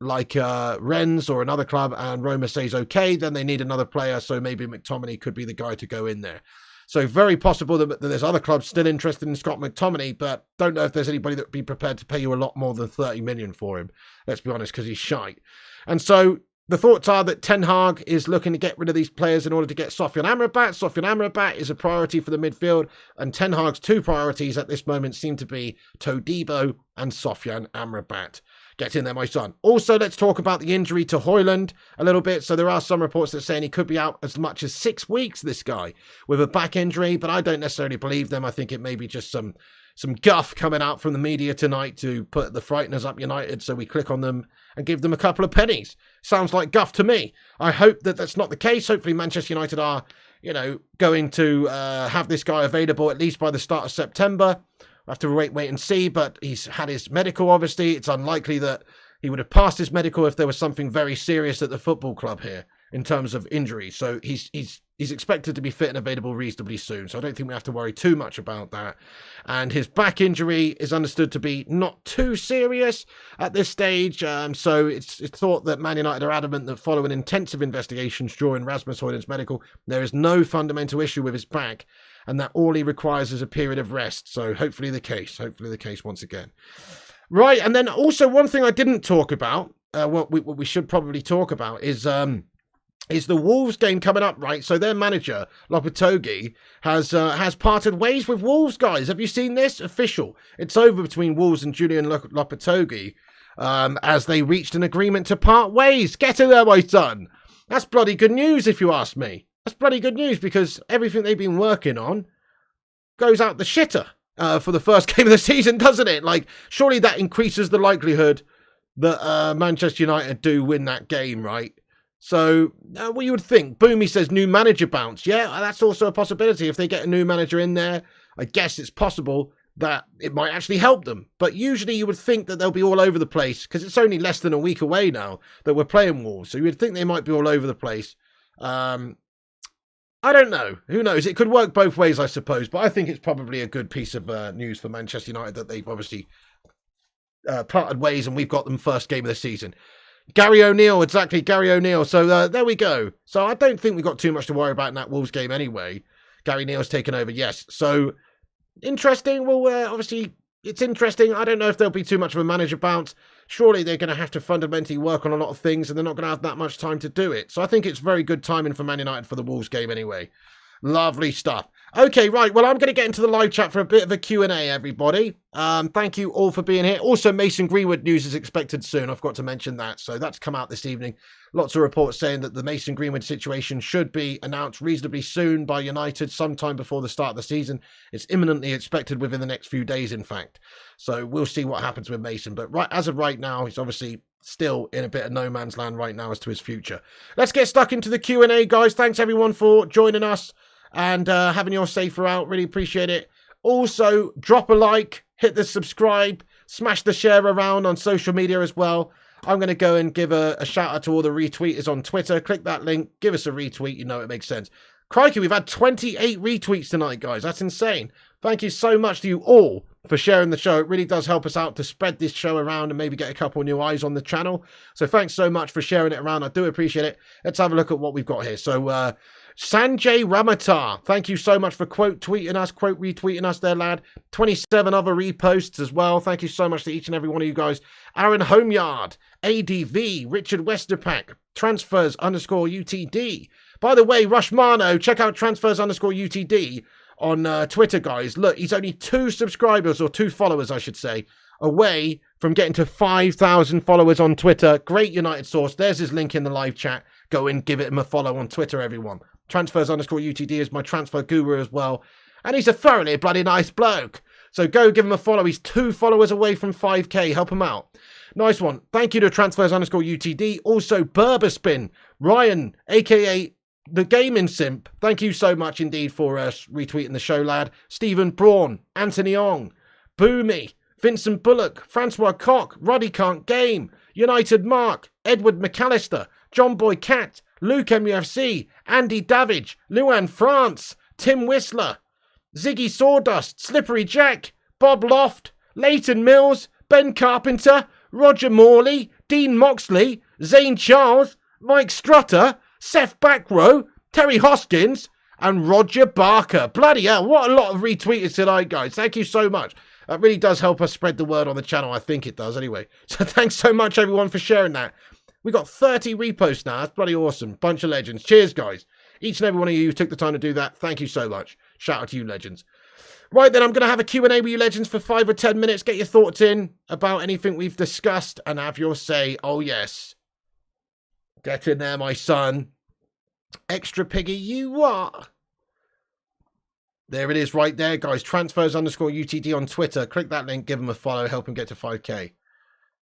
like Rennes or another club and Roma says okay, then they need another player, so maybe McTominay could be the guy to go in there. So very possible that there's other clubs still interested in Scott McTominay, but don't know if there's anybody that would be prepared to pay you a lot more than 30 million for him, let's be honest, because he's shite. And so the thoughts are that Ten Hag is looking to get rid of these players in order to get Sofyan Amrabat. Sofyan Amrabat is a priority for the midfield, and Ten Hag's two priorities at this moment seem to be Todibo and Sofyan Amrabat. Get in there, my son. Also, let's talk about the injury to Højlund a little bit. So there are some reports that saying he could be out as much as 6 weeks, this guy, with a back injury, but I don't necessarily believe them. I think it may be just some guff coming out from the media tonight to put the frighteners up United, so we click on them and give them a couple of pennies. Sounds like guff to me. I hope that that's not the case. Hopefully Manchester United are, going to have this guy available at least by the start of September. We'll have to wait and see, but he's had his medical, obviously. It's unlikely that he would have passed his medical if there was something very serious at the football club here in terms of injuries. So he's expected to be fit and available reasonably soon. So I don't think we have to worry too much about that. And his back injury is understood to be not too serious at this stage. So it's thought that Man United are adamant that following intensive investigations during Rasmus Højlund's medical, there is no fundamental issue with his back, and that all he requires is a period of rest. So hopefully the case once again. Right, and then also one thing I didn't talk about, what we should probably talk about is the Wolves game coming up, right? So their manager, Lopetegui, has parted ways with Wolves, guys. Have you seen this? Official. It's over between Wolves and Julian Lopetegui as they reached an agreement to part ways. Get in there, my son. That's bloody good news, if you ask me. That's bloody good news, because everything they've been working on goes out the shitter for the first game of the season, doesn't it? Like, surely that increases the likelihood that Manchester United do win that game, right? So, what you would think? Boomy says new manager bounce. Yeah, that's also a possibility. If they get a new manager in there, I guess it's possible that it might actually help them. But usually you would think that they'll be all over the place, because it's only less than a week away now that we're playing Wolves. So you would think they might be all over the place. I don't know. Who knows? It could work both ways, I suppose. But I think it's probably a good piece of news for Manchester United that they've obviously parted ways and we've got them first game of the season. Gary O'Neill, exactly, Gary O'Neill. So there we go. So I don't think we've got too much to worry about in that Wolves game anyway. Gary Neal's taken over, yes. So interesting. Well, obviously, it's interesting. I don't know if there'll be too much of a manager bounce. Surely they're going to have to fundamentally work on a lot of things and they're not going to have that much time to do it. So I think it's very good timing for Man United for the Wolves game anyway. Lovely stuff. Okay, right. Well, I'm going to get into the live chat for a bit of a Q&A, everybody. Thank you all for being here. Also, Mason Greenwood news is expected soon. I forgot to mention that. So that's come out this evening. Lots of reports saying that the Mason Greenwood situation should be announced reasonably soon by United, sometime before the start of the season. It's imminently expected within the next few days, in fact. So we'll see what happens with Mason. But as of right now, he's obviously still in a bit of no man's land right now as to his future. Let's get stuck into the Q&A, guys. Thanks, everyone, for joining us and having your say throughout. Really appreciate it. Also, drop a like, hit the subscribe, smash the share around on social media as well. I'm going to go and give a shout out to all the retweeters on Twitter. Click that link, give us a retweet. You know it makes sense. Crikey, we've had 28 retweets tonight, guys. That's insane. Thank you so much to you all for sharing the show. It really does help us out to spread this show around and maybe get a couple new eyes on the channel. So thanks so much for sharing it around. I do appreciate it. Let's have a look at what we've got here. So Sanjay Ramatar, thank you so much for quote retweeting us there, lad. 27 other reposts as well. Thank you so much to each and every one of you guys. Aaron Homeyard, ADV, Richard Westerpack, transfers_UTD. By the way, Rushmano, check out transfers_UTD on Twitter, guys. Look, he's only 2 subscribers, or 2 followers, I should say, away from getting to 5,000 followers on Twitter. Great United source. There's his link in the live chat. Go and give him a follow on Twitter, everyone. Transfers_UTD is my transfer guru as well. And he's a thoroughly bloody nice bloke. So go give him a follow. He's 2 followers away from 5k. Help him out. Nice one. Thank you to transfers_UTD. Also, Burberspin, Ryan, a.k.a. The Gaming Simp. Thank you so much indeed for retweeting the show, lad. Stephen Braun, Anthony Ong, Boomy, Vincent Bullock, Francois Cock, Roddy Can't Game, United Mark, Edward McAllister, John Boy Cat, Luke MUFC, Andy Davidge, Luan France, Tim Whistler, Ziggy Sawdust, Slippery Jack, Bob Loft, Leighton Mills, Ben Carpenter, Roger Morley, Dean Moxley, Zane Charles, Mike Strutter, Seth Backrow, Terry Hoskins, and Roger Barker. Bloody hell, what a lot of retweeters tonight, guys. Thank you so much. That really does help us spread the word on the channel. I think it does anyway. So thanks so much, everyone, for sharing that. We got 30 reposts now. That's bloody awesome. Bunch of legends. Cheers, guys. Each and every one of you who took the time to do that, thank you so much. Shout out to you, legends. Right, then I'm going to have a Q&A with you, legends, for 5 or 10 minutes. Get your thoughts in about anything we've discussed and have your say. Oh, yes. Get in there, my son. Extra piggy, you are. There it is right there, guys. Transfers_UTD on Twitter. Click that link, give them a follow, help them get to 5k.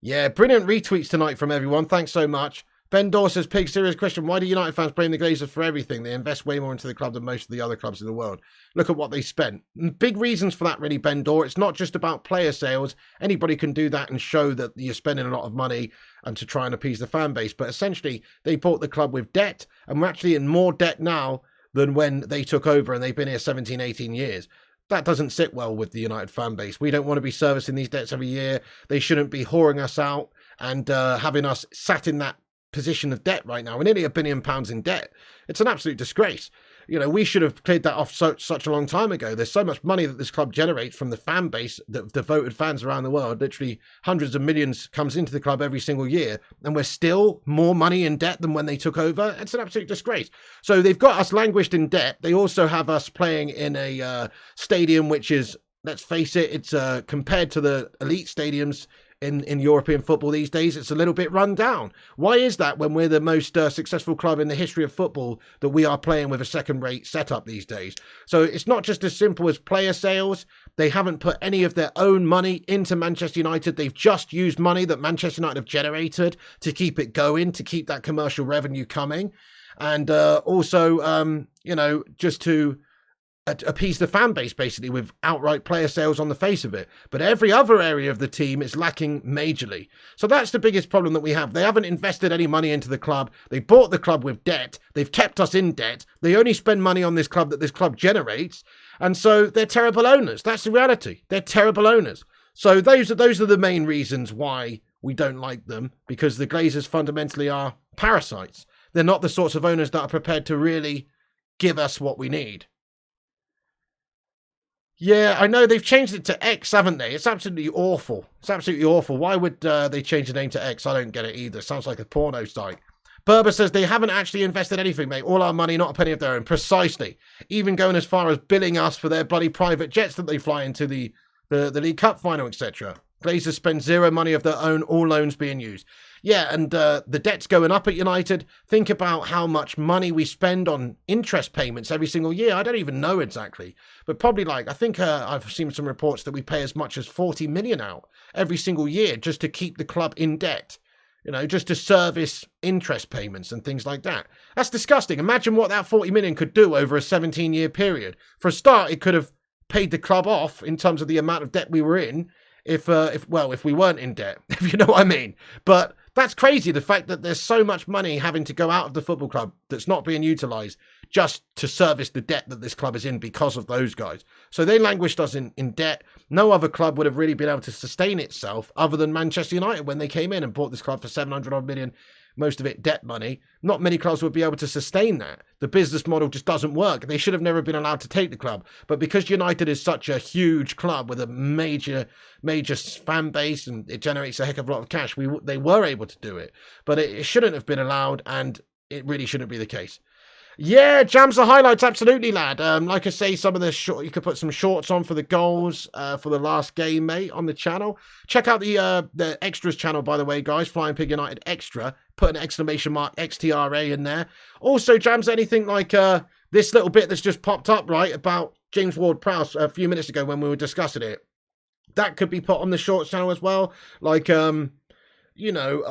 Yeah, brilliant retweets tonight from everyone. Thanks so much. Ben Dawes says, Pig, serious question. Why do United fans blame the Glazers for everything? They invest way more into the club than most of the other clubs in the world. Look at what they spent. Big reasons for that, really, Ben Dawes. It's not just about player sales. Anybody can do that and show that you're spending a lot of money and to try and appease the fan base. But essentially, they bought the club with debt, and we're actually in more debt now than when they took over, and they've been here 17, 18 years. That doesn't sit well with the United fan base. We don't want to be servicing these debts every year. They shouldn't be whoring us out and having us sat in that position of debt right now. We're nearly £1 billion in debt. It's an absolute disgrace. You know, we should have cleared that off such a long time ago. There's so much money that this club generates from the fan base, the devoted fans around the world. Literally hundreds of millions comes into the club every single year, and we're still more money in debt than when they took over. It's an absolute disgrace. So they've got us languished in debt. They also have us playing in a stadium which is, let's face it, it's compared to the elite stadiums in European football these days, it's a little bit run down. Why is that when we're the most successful club in the history of football that we are playing with a second-rate setup these days? So it's not just as simple as player sales. They haven't put any of their own money into Manchester United. They've just used money that Manchester United have generated to keep it going, to keep that commercial revenue coming. And also, you know, just to appease the fan base, basically, with outright player sales on the face of it. But every other area of the team is lacking majorly. So that's the biggest problem that we have. They haven't invested any money into the club. They bought the club with debt. They've kept us in debt. They only spend money on this club that this club generates. And so they're terrible owners. That's the reality. They're terrible owners. So those are the main reasons why we don't like them, because the Glazers fundamentally are parasites. They're not the sorts of owners that are prepared to really give us what we need. Yeah, I know. They've changed it to X, haven't they? It's absolutely awful. It's absolutely awful. Why would they change the name to X? I don't get it either. Sounds like a porno site. Berber says they haven't actually invested anything, mate. All our money, not a penny of their own. Precisely. Even going as far as billing us for their bloody private jets that they fly into the League Cup final, etc. Glazers spend zero money of their own, all loans being used. Yeah, and the debt's going up at United. Think about how much money we spend on interest payments every single year. I don't even know exactly, but probably like, I think I've seen some reports that we pay as much as 40 million out every single year just to keep the club in debt. You know, just to service interest payments and things like that. That's disgusting. Imagine what that 40 million could do over a 17-year period. For a start, it could have paid the club off in terms of the amount of debt we were in, if we weren't in debt, if you know what I mean. But that's crazy, the fact that there's so much money having to go out of the football club that's not being utilised just to service the debt that this club is in because of those guys. So they languished us in debt. No other club would have really been able to sustain itself other than Manchester United when they came in and bought this club for 700 odd million, most of it debt money. Not many clubs would be able to sustain that. The business model just doesn't work. They should have never been allowed to take the club. But because United is such a huge club with a major fan base and it generates a heck of a lot of cash, they were able to do it. But it shouldn't have been allowed, and it really shouldn't be the case. Yeah, jams the highlights, absolutely, lad. Like I say, some of the you could put some shorts on for the goals for the last game, mate, on the channel. Check out the extras channel, by the way, guys. Flying Pig United Extra. Put an exclamation mark XTRA in there. Also, jams anything like this little bit that's just popped up, right, about James Ward-Prowse a few minutes ago when we were discussing it. That could be put on the shorts channel as well. Like, you know,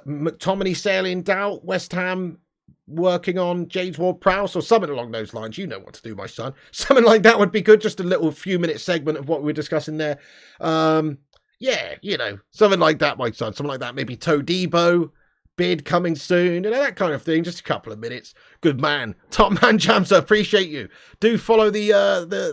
McTominay sale in doubt, West Ham working on James Ward-Prowse or something along those lines. You know what to do, my son. Something like that would be good. Just a little few-minute segment of what we were discussing there. Yeah, you know, something like that, my son. Something like that. Maybe Todibo bid coming soon. You know, that kind of thing. Just a couple of minutes. Good man. Top man Jamsa, appreciate you. Do follow the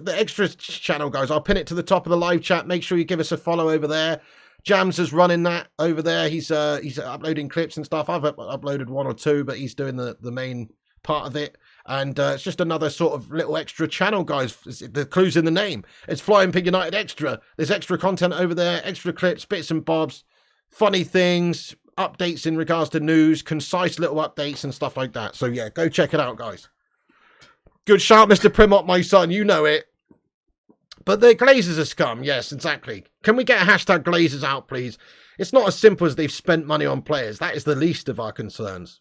extras channel, guys. I'll pin it to the top of the live chat. Make sure you give us a follow over there. Jams is running that over there. He's uploading clips and stuff. I've uploaded 1 or 2, but he's doing the main part of it. And it's just another sort of little extra channel, guys. The clue's in the name. It's Flying Pig United Extra. There's extra content over there, extra clips, bits and bobs, funny things, updates in regards to news, concise little updates and stuff like that. So yeah, go check it out, guys. Good shout, Mr. Primot, my son. You know it. But the Glazers are scum. Yes, exactly. Can we get a hashtag Glazers out, please? It's not as simple as they've spent money on players. That is the least of our concerns.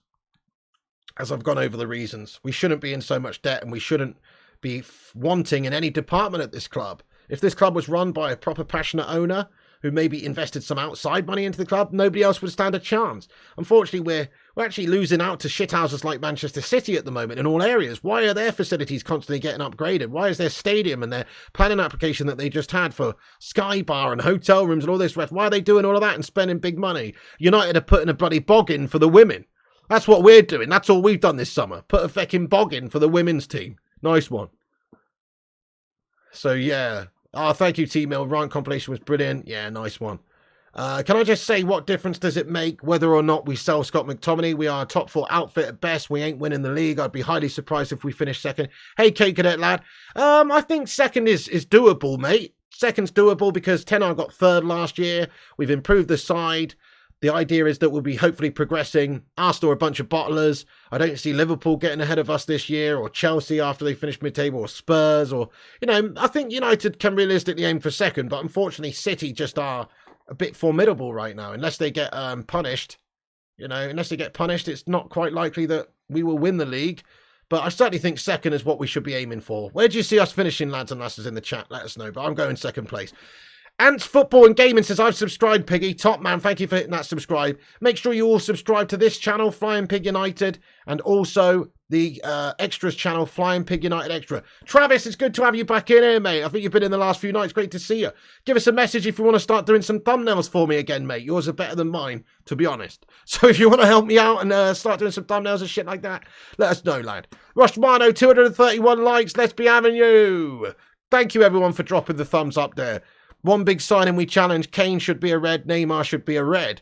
As I've gone over the reasons. We shouldn't be in so much debt and we shouldn't be wanting in any department at this club. If this club was run by a proper passionate owner who maybe invested some outside money into the club, nobody else would stand a chance. Unfortunately, we're actually losing out to shithouses like Manchester City at the moment in all areas. Why are their facilities constantly getting upgraded? Why is their stadium and their planning application that they just had for Sky Bar and hotel rooms and all this rest, why are they doing all of that and spending big money? United are putting a bloody bog in for the women. That's what we're doing. That's all we've done this summer. Put a fecking bog in for the women's team. Nice one. So, yeah. Oh, thank you, T-Mill. Ryan compilation was brilliant. Yeah, nice one. Can I just say, what difference does it make whether or not we sell Scott Mctominay? We are a top 4 outfit at best. We ain't winning the league. I'd be highly surprised if we finish second. Hey, K-Cadet lad. I think second is doable, mate. Second's doable because Ten Hag got third last year. We've improved the side. The idea is that we'll be hopefully progressing. Arsenal are a bunch of bottlers. I don't see Liverpool getting ahead of us this year, or Chelsea after they finish mid-table, or Spurs, or, you know, I think United can realistically aim for second, but unfortunately City just are a bit formidable right now. Unless they get punished, you know, unless they get punished, it's not quite likely that we will win the league. But I certainly think second is what we should be aiming for. Where do you see us finishing, lads and lasses, in the chat? Let us know, but I'm going second place. Ants Football and Gaming says, I've subscribed, Piggy. Top man, thank you for hitting that subscribe. Make sure you all subscribe to this channel, Flying Pig United, and also the extras channel, Flying Pig United Extra. Travis, it's good to have you back in here, mate. I think you've been in the last few nights. Great to see you. Give us a message if you want to start doing some thumbnails for me again, mate. Yours are better than mine, to be honest. So if you want to help me out and start doing some thumbnails and shit like that, let us know, lad. Rushmano, 231 likes. Let's be having you. Thank you, everyone, for dropping the thumbs up there. One big signing we challenge. Kane should be a red. Neymar should be a red.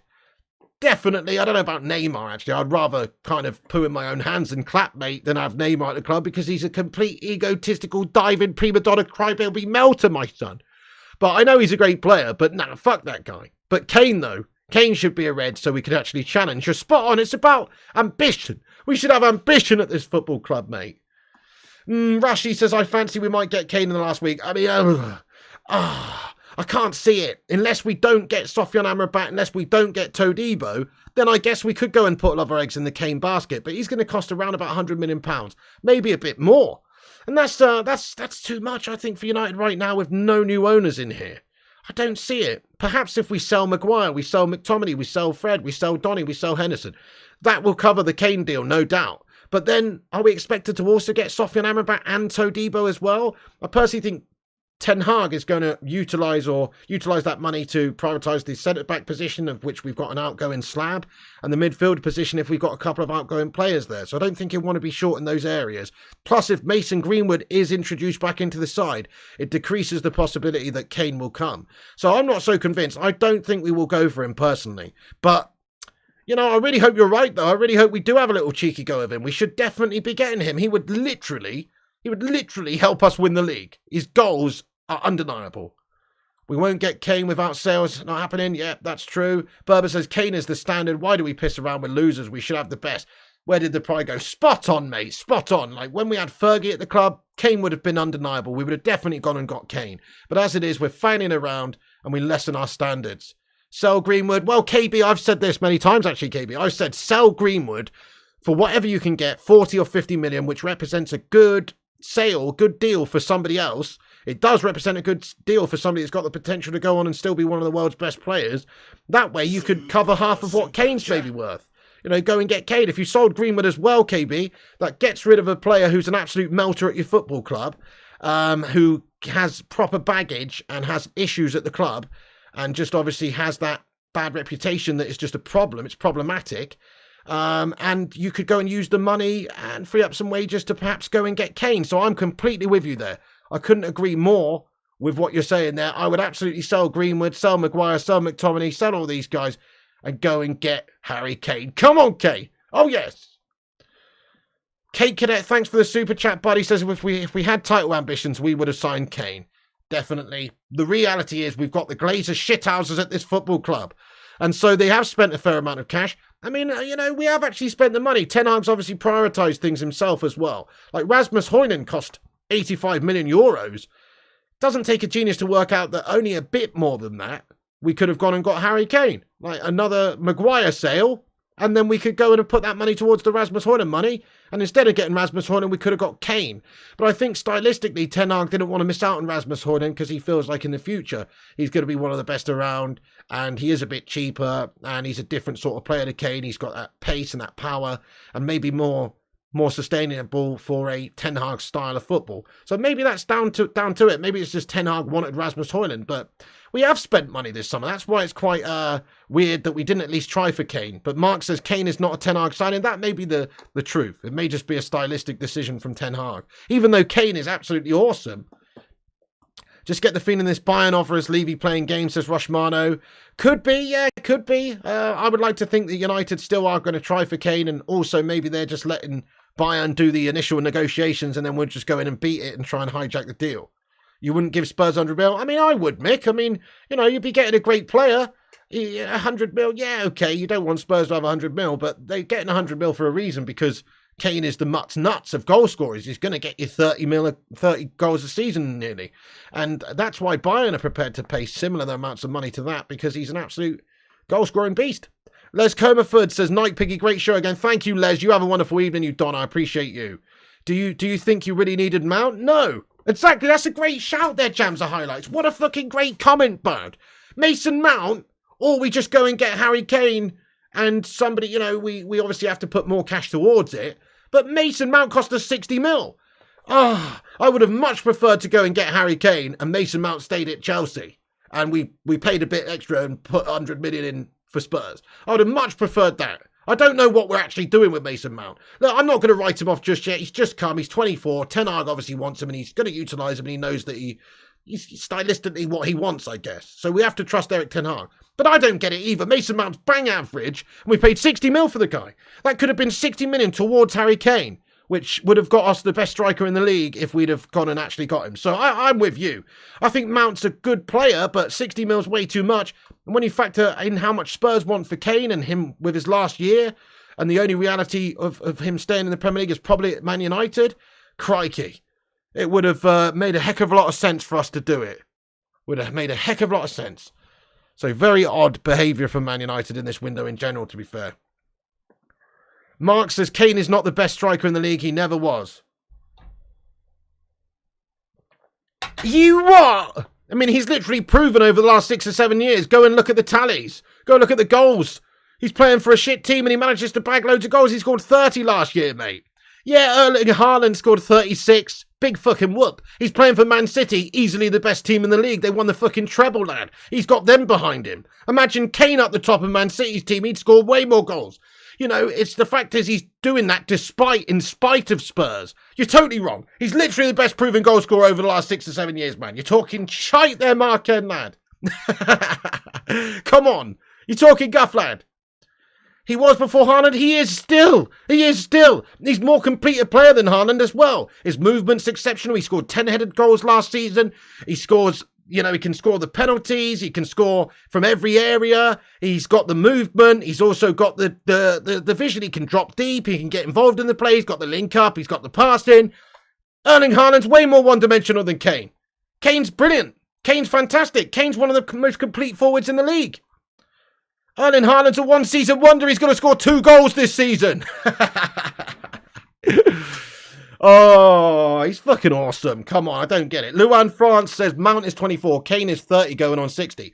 Definitely. I don't know about Neymar, actually. I'd rather kind of poo in my own hands and clap, mate, than have Neymar at the club because he's a complete egotistical, diving, prima donna, crybaby melter, my son. But I know he's a great player, but nah, fuck that guy. But Kane, though. Kane should be a red so we can actually challenge. You're spot on. It's about ambition. We should have ambition at this football club, mate. Rashi says, I fancy we might get Kane in the last week. I mean, I can't see it. Unless we don't get Sofyan Amrabat, unless we don't get Todibo, then I guess we could go and put all of our eggs in the Kane basket. But he's going to cost around about £100 million, maybe a bit more. And that's too much, I think, for United right now with no new owners in here. I don't see it. Perhaps if we sell Maguire, we sell McTominay, we sell Fred, we sell Donny, we sell Henderson. That will cover the Kane deal, no doubt. But then, are we expected to also get Sofyan Amrabat and Todibo as well? I personally think Ten Hag is going to utilise that money to prioritise the centre-back position, of which we've got an outgoing slab, and the midfield position if we've got a couple of outgoing players there. So I don't think he'll want to be short in those areas. Plus, if Mason Greenwood is introduced back into the side, it decreases the possibility that Kane will come. So I'm not so convinced. I don't think we will go for him personally. But, you know, I really hope you're right, though. I really hope we do have a little cheeky go of him. We should definitely be getting him. He would literally help us win the league. His goals are undeniable. We won't get Kane without sales not happening. Yeah, that's true. Berber says Kane is the standard. Why do we piss around with losers? We should have the best. Where did the pride go? Spot on, mate. Spot on. Like when we had Fergie at the club, Kane would have been undeniable. We would have definitely gone and got Kane. But as it is, we're fanning around and we lessen our standards. Sell Greenwood. Well, KB, I've said this many times actually, KB. I've said sell Greenwood for whatever you can get, 40 or 50 million, which represents a good sale, good deal for somebody else. It does represent a good deal for somebody that's got the potential to go on and still be one of the world's best players. That way you could cover half of what Kane's maybe worth. You know, go and get Kane. If you sold Greenwood as well, KB, that gets rid of a player who's an absolute melter at your football club, who has proper baggage and has issues at the club and just obviously has that bad reputation that is just a problem. It's problematic. And you could go and use the money and free up some wages to perhaps go and get Kane. So I'm completely with you there. I couldn't agree more with what you're saying there. I would absolutely sell Greenwood, sell Maguire, sell McTominay, sell all these guys and go and get Harry Kane. Come on, Kane. Oh, yes. Kate Cadet, thanks for the super chat, buddy. Says if we had title ambitions, we would have signed Kane. Definitely. The reality is we've got the Glazer shithouses at this football club. And so they have spent a fair amount of cash. I mean, you know, we have actually spent the money. Ten Hag's obviously prioritised things himself as well. Like Rasmus Højlund cost 85 million euros. Doesn't take a genius to work out that only a bit more than that, we could have gone and got Harry Kane. Like another Maguire sale. And then we could go and have put that money towards the Rasmus Højlund money. And instead of getting Rasmus Højlund, we could have got Kane. But I think stylistically, Ten Hag didn't want to miss out on Rasmus Højlund because he feels like in the future, he's going to be one of the best around. And he is a bit cheaper. And he's a different sort of player to Kane. He's got that pace and that power. And maybe more sustainable for a Ten Hag style of football. So maybe that's down to it. Maybe it's just Ten Hag wanted Rasmus Højlund. But we have spent money this summer. That's why it's quite weird that we didn't at least try for Kane. But Mark says Kane is not a Ten Hag signing. That may be the truth. It may just be a stylistic decision from Ten Hag. Even though Kane is absolutely awesome. Just get the feeling this Bayern offer is Levy playing games, says Rushmano. Could be, yeah, could be. I would like to think that United still are going to try for Kane. And also maybe they're just letting Bayern do the initial negotiations and then we'll just go in and beat it and try and hijack the deal. You wouldn't give Spurs 100 mil? I mean, I would, Mick. I mean, you know, you'd be getting a great player. 100 mil, yeah, okay. You don't want Spurs to have 100 mil, but they're getting 100 mil for a reason because Kane is the nuts of goal scorers. He's going to get you 30 goals a season nearly. And that's why Bayern are prepared to pay similar amounts of money to that because he's an absolute goal-scoring beast. Les Comerford says, Night Piggy, great show again. Thank you, Les. You have a wonderful evening, you Don. I appreciate you. Do you think you really needed Mount? No. Exactly. That's a great shout there, Jams of Highlights. What a fucking great comment, Bird. Mason Mount, or we just go and get Harry Kane and somebody, you know, we obviously have to put more cash towards it. But Mason Mount cost us 60 mil. I would have much preferred to go and get Harry Kane and Mason Mount stayed at Chelsea. And we paid a bit extra and put 100 million in for Spurs. I would have much preferred that. I don't know what we're actually doing with Mason Mount. Look, I'm not going to write him off just yet. He's just come. He's 24. Ten Hag obviously wants him and he's going to utilise him and he knows that he's stylistically what he wants, I guess. So we have to trust Eric Ten Hag. But I don't get it either. Mason Mount's bang average and we paid 60 mil for the guy. That could have been 60 million towards Harry Kane, which would have got us the best striker in the league if we'd have gone and actually got him. So I'm with you. I think Mount's a good player, but 60 mil's way too much. And when you factor in how much Spurs want for Kane and him with his last year, and the only reality of him staying in the Premier League is probably at Man United, crikey. It would have made a heck of a lot of sense for us to do it. Would have made a heck of a lot of sense. So very odd behaviour from Man United in this window in general, to be fair. Mark says Kane is not the best striker in the league. He never was. You what? I mean, he's literally proven over the last 6 or 7 years. Go and look at the tallies. Go look at the goals. He's playing for a shit team and he manages to bag loads of goals. He scored 30 last year, mate. Yeah, Erling Haaland scored 36. Big fucking whoop. He's playing for Man City, easily the best team in the league. They won the fucking treble, lad. He's got them behind him. Imagine Kane up the top of Man City's team. He'd score way more goals. You know, it's the fact is he's doing that in spite of Spurs. You're totally wrong. He's literally the best proven goal scorer over the last 6 or 7 years, man. You're talking shite there, Mark Ken, lad. Come on. You're talking guff, lad. He was before Haaland. He is still. He's more complete a player than Haaland as well. His movement's exceptional. He scored 10-headed goals last season. He scores, you know, he can score the penalties. He can score from every area. He's got the movement. He's also got the vision. He can drop deep. He can get involved in the play. He's got the link up. He's got the passing. Erling Haaland's way more one-dimensional than Kane. Kane's brilliant. Kane's fantastic. Kane's one of the most complete forwards in the league. Erling Haaland's a one-season wonder. He's going to score 2 goals this season. Oh, he's fucking awesome. Come on, I don't get it. Luan France says Mount is 24. Kane is 30 going on 60.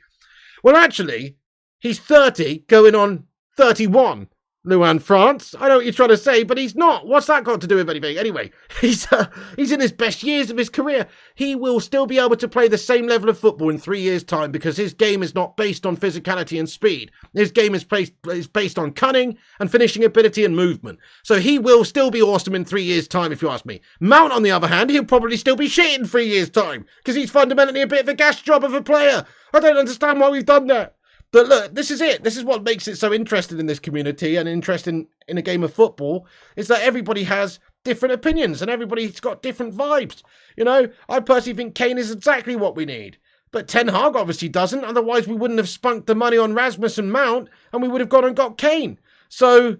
Well, actually, he's 30 going on 31. Luan France. I know what you're trying to say, but he's not. What's that got to do with anything? Anyway, he's in his best years of his career. He will still be able to play the same level of football in 3 years' time because his game is not based on physicality and speed. His game is based on cunning and finishing ability and movement. So he will still be awesome in 3 years' time, if you ask me. Mount, on the other hand, he'll probably still be shit in 3 years' time because he's fundamentally a bit of a gas job of a player. I don't understand why we've done that. But look, this is it. This is what makes it so interesting in this community and interesting in a game of football, is that everybody has different opinions and everybody's got different vibes. You know, I personally think Kane is exactly what we need. But Ten Hag obviously doesn't. Otherwise, we wouldn't have spunked the money on Rasmus and Mount and we would have gone and got Kane. So,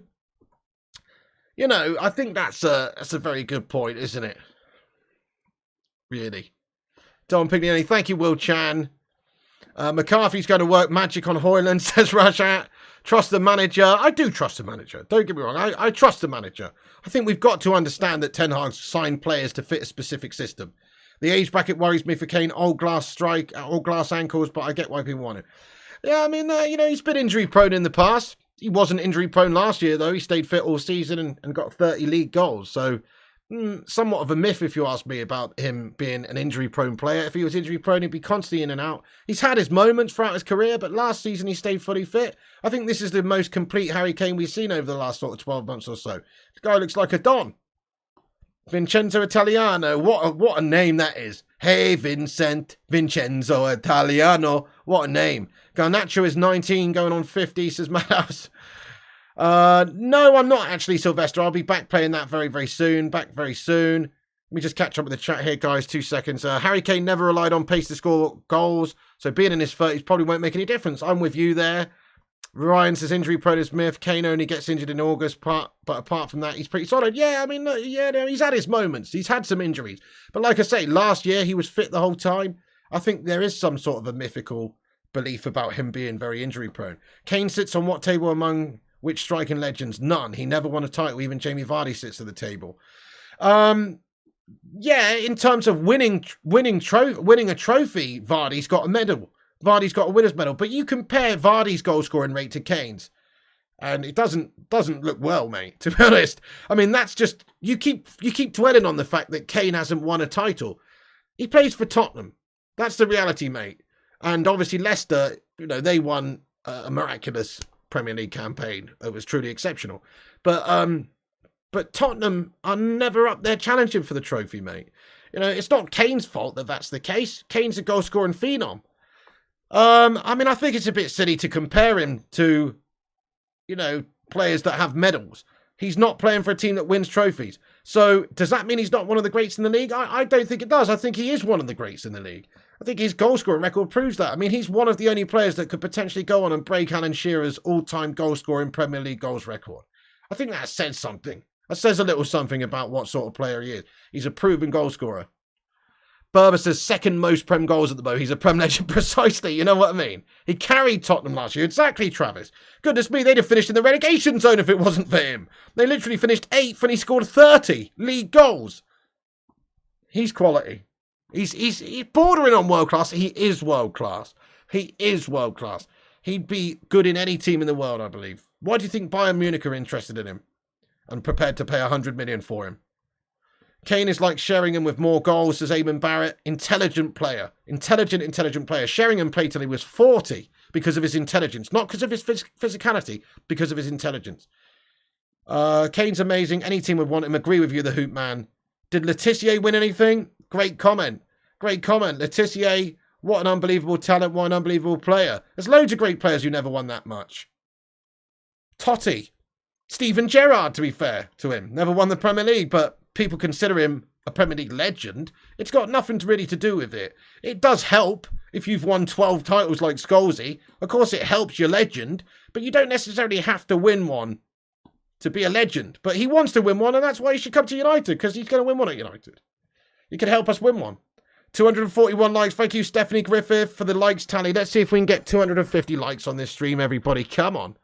you know, I think that's a very good point, isn't it? Really. Don Pignani, thank you, Will Chan. McCarthy's going to work magic on Højlund, says Rajat. Trust the manager. I do trust the manager. Don't get me wrong. I trust the manager. I think we've got to understand that Ten Hag's signed players to fit a specific system. The age bracket worries me for Kane. Old glass ankles, but I get why people want it. Yeah, I mean, you know, he's been injury prone in the past. He wasn't injury prone last year, though. He stayed fit all season and got 30 league goals. So, somewhat of a myth, if you ask me, about him being an injury-prone player. If he was injury-prone, he'd be constantly in and out. He's had his moments throughout his career, but last season he stayed fully fit. I think this is the most complete Harry Kane we've seen over the last sort of 12 months or so. This guy looks like a Don. Vincenzo Italiano. What a name that is. Hey, Vincenzo Italiano. What a name. Garnacho is 19, going on 50, says Madhouse. No, I'm not actually, Sylvester. I'll be back playing that very, very soon. Back very soon. Let me just catch up with the chat here, guys. 2 seconds. Harry Kane never relied on pace to score goals, so being in his 30s probably won't make any difference. I'm with you there. Ryan says injury prone is myth. Kane only gets injured in August, but apart from that, he's pretty solid. Yeah, I mean, yeah, he's had his moments. He's had some injuries. But like I say, last year he was fit the whole time. I think there is some sort of a mythical belief about him being very injury prone. Kane sits on what table among which striking legends? None. He never won a title. Even Jamie Vardy sits at the table. Yeah, in terms of winning a trophy, Vardy's got a medal. Vardy's got a winner's medal. But you compare Vardy's goal scoring rate to Kane's, and it doesn't look well, mate. To be honest, I mean that's just you keep dwelling on the fact that Kane hasn't won a title. He plays for Tottenham. That's the reality, mate. And obviously Leicester, you know, they won a miraculous Premier League campaign. It was truly exceptional. But Tottenham are never up there challenging for the trophy, mate. You know, it's not Kane's fault that that's the case. Kane's a goal-scoring phenom. I mean, I think it's a bit silly to compare him to, you know, players that have medals. He's not playing for a team that wins trophies. So does that mean he's not one of the greats in the league? I don't think it does. I think he is one of the greats in the league. I think his goal-scoring record proves that. I mean, he's one of the only players that could potentially go on and break Alan Shearer's all-time goal-scoring Premier League goals record. I think that says something. That says a little something about what sort of player he is. He's a proven goal-scorer. Berber says second most Prem goals at the moment. He's a Prem legend precisely. You know what I mean? He carried Tottenham last year. Exactly, Travis. Goodness me, they'd have finished in the relegation zone if it wasn't for him. They literally finished 8th and he scored 30 league goals. He's quality. He's bordering on world class. He is world class. He is world class. He'd be good in any team in the world, I believe. Why do you think Bayern Munich are interested in him and prepared to pay 100 million for him? Kane is like Sheringham with more goals, says Eamon Barrett. Intelligent player. Intelligent player. Sheringham played till he was 40 because of his intelligence. Not because of his physicality, because of his intelligence. Kane's amazing. Any team would want him. Agree with you, the Hoop Man. Did Letitia win anything? Great comment. Great comment. Letitia, what an unbelievable talent. What an unbelievable player. There's loads of great players who never won that much. Totti. Steven Gerrard, to be fair to him. Never won the Premier League, but people consider him a Premier League legend. It's got nothing really to do with it. It does help if you've won 12 titles like Scholesy. Of course, it helps your legend, but you don't necessarily have to win one to be a legend. But he wants to win one, and that's why he should come to United, because he's going to win one at United. He can help us win one. 241 likes. Thank you, Stephanie Griffith, for the likes tally. Let's see if we can get 250 likes on this stream, everybody. Come on.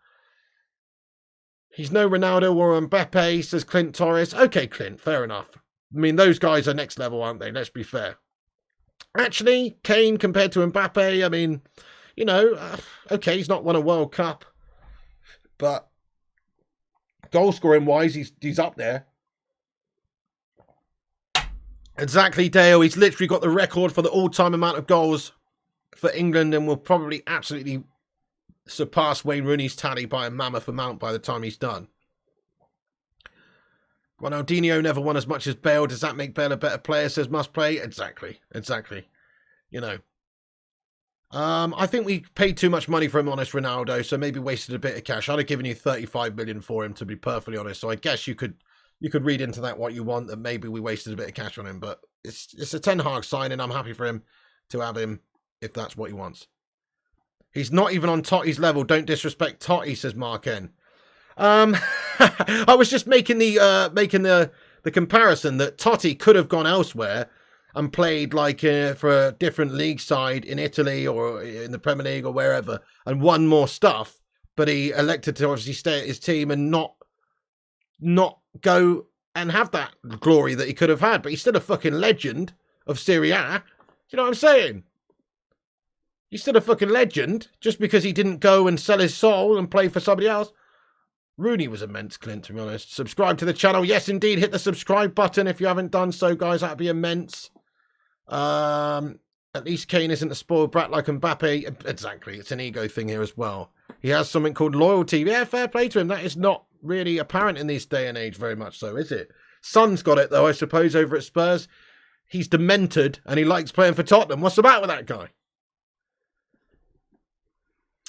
He's no Ronaldo or Mbappe, says Clint Torres. Okay, Clint, fair enough. I mean, those guys are next level, aren't they? Let's be fair. Actually, Kane compared to Mbappe, I mean, you know, okay, he's not won a World Cup. But goal scoring wise, he's up there. Exactly, Dale. He's literally got the record for the all-time amount of goals for England and will probably absolutely surpass Wayne Rooney's tally by a mammoth amount by the time he's done. Ronaldinho never won as much as Bale. Does that make Bale a better player, says Must Play? Exactly. You know. I think we paid too much money for him, honest, Ronaldo, so maybe wasted a bit of cash. I'd have given you 35 million for him, to be perfectly honest. So I guess you could read into that what you want, that maybe we wasted a bit of cash on him. But it's a Ten Hag signing. I'm happy for him to have him if that's what he wants. He's not even on Totti's level. Don't disrespect Totti, says Mark N. I was just making the comparison that Totti could have gone elsewhere and played like for a different league side in Italy or in the Premier League or wherever and won more stuff, but he elected to obviously stay at his team and not go and have that glory that he could have had. But he's still a fucking legend of Serie A. You know what I'm saying? He's still a fucking legend just because he didn't go and sell his soul and play for somebody else. Rooney was immense, Clint, to be honest. Subscribe to the channel. Yes, indeed. Hit the subscribe button if you haven't done so, guys. That'd be immense. At least Kane isn't a spoiled brat like Mbappe. Exactly. It's an ego thing here as well. He has something called loyalty. Yeah, fair play to him. That is not really apparent in this day and age very much so, is it? Son's got it, though, I suppose, over at Spurs. He's demented and he likes playing for Tottenham. What's the matter with that guy?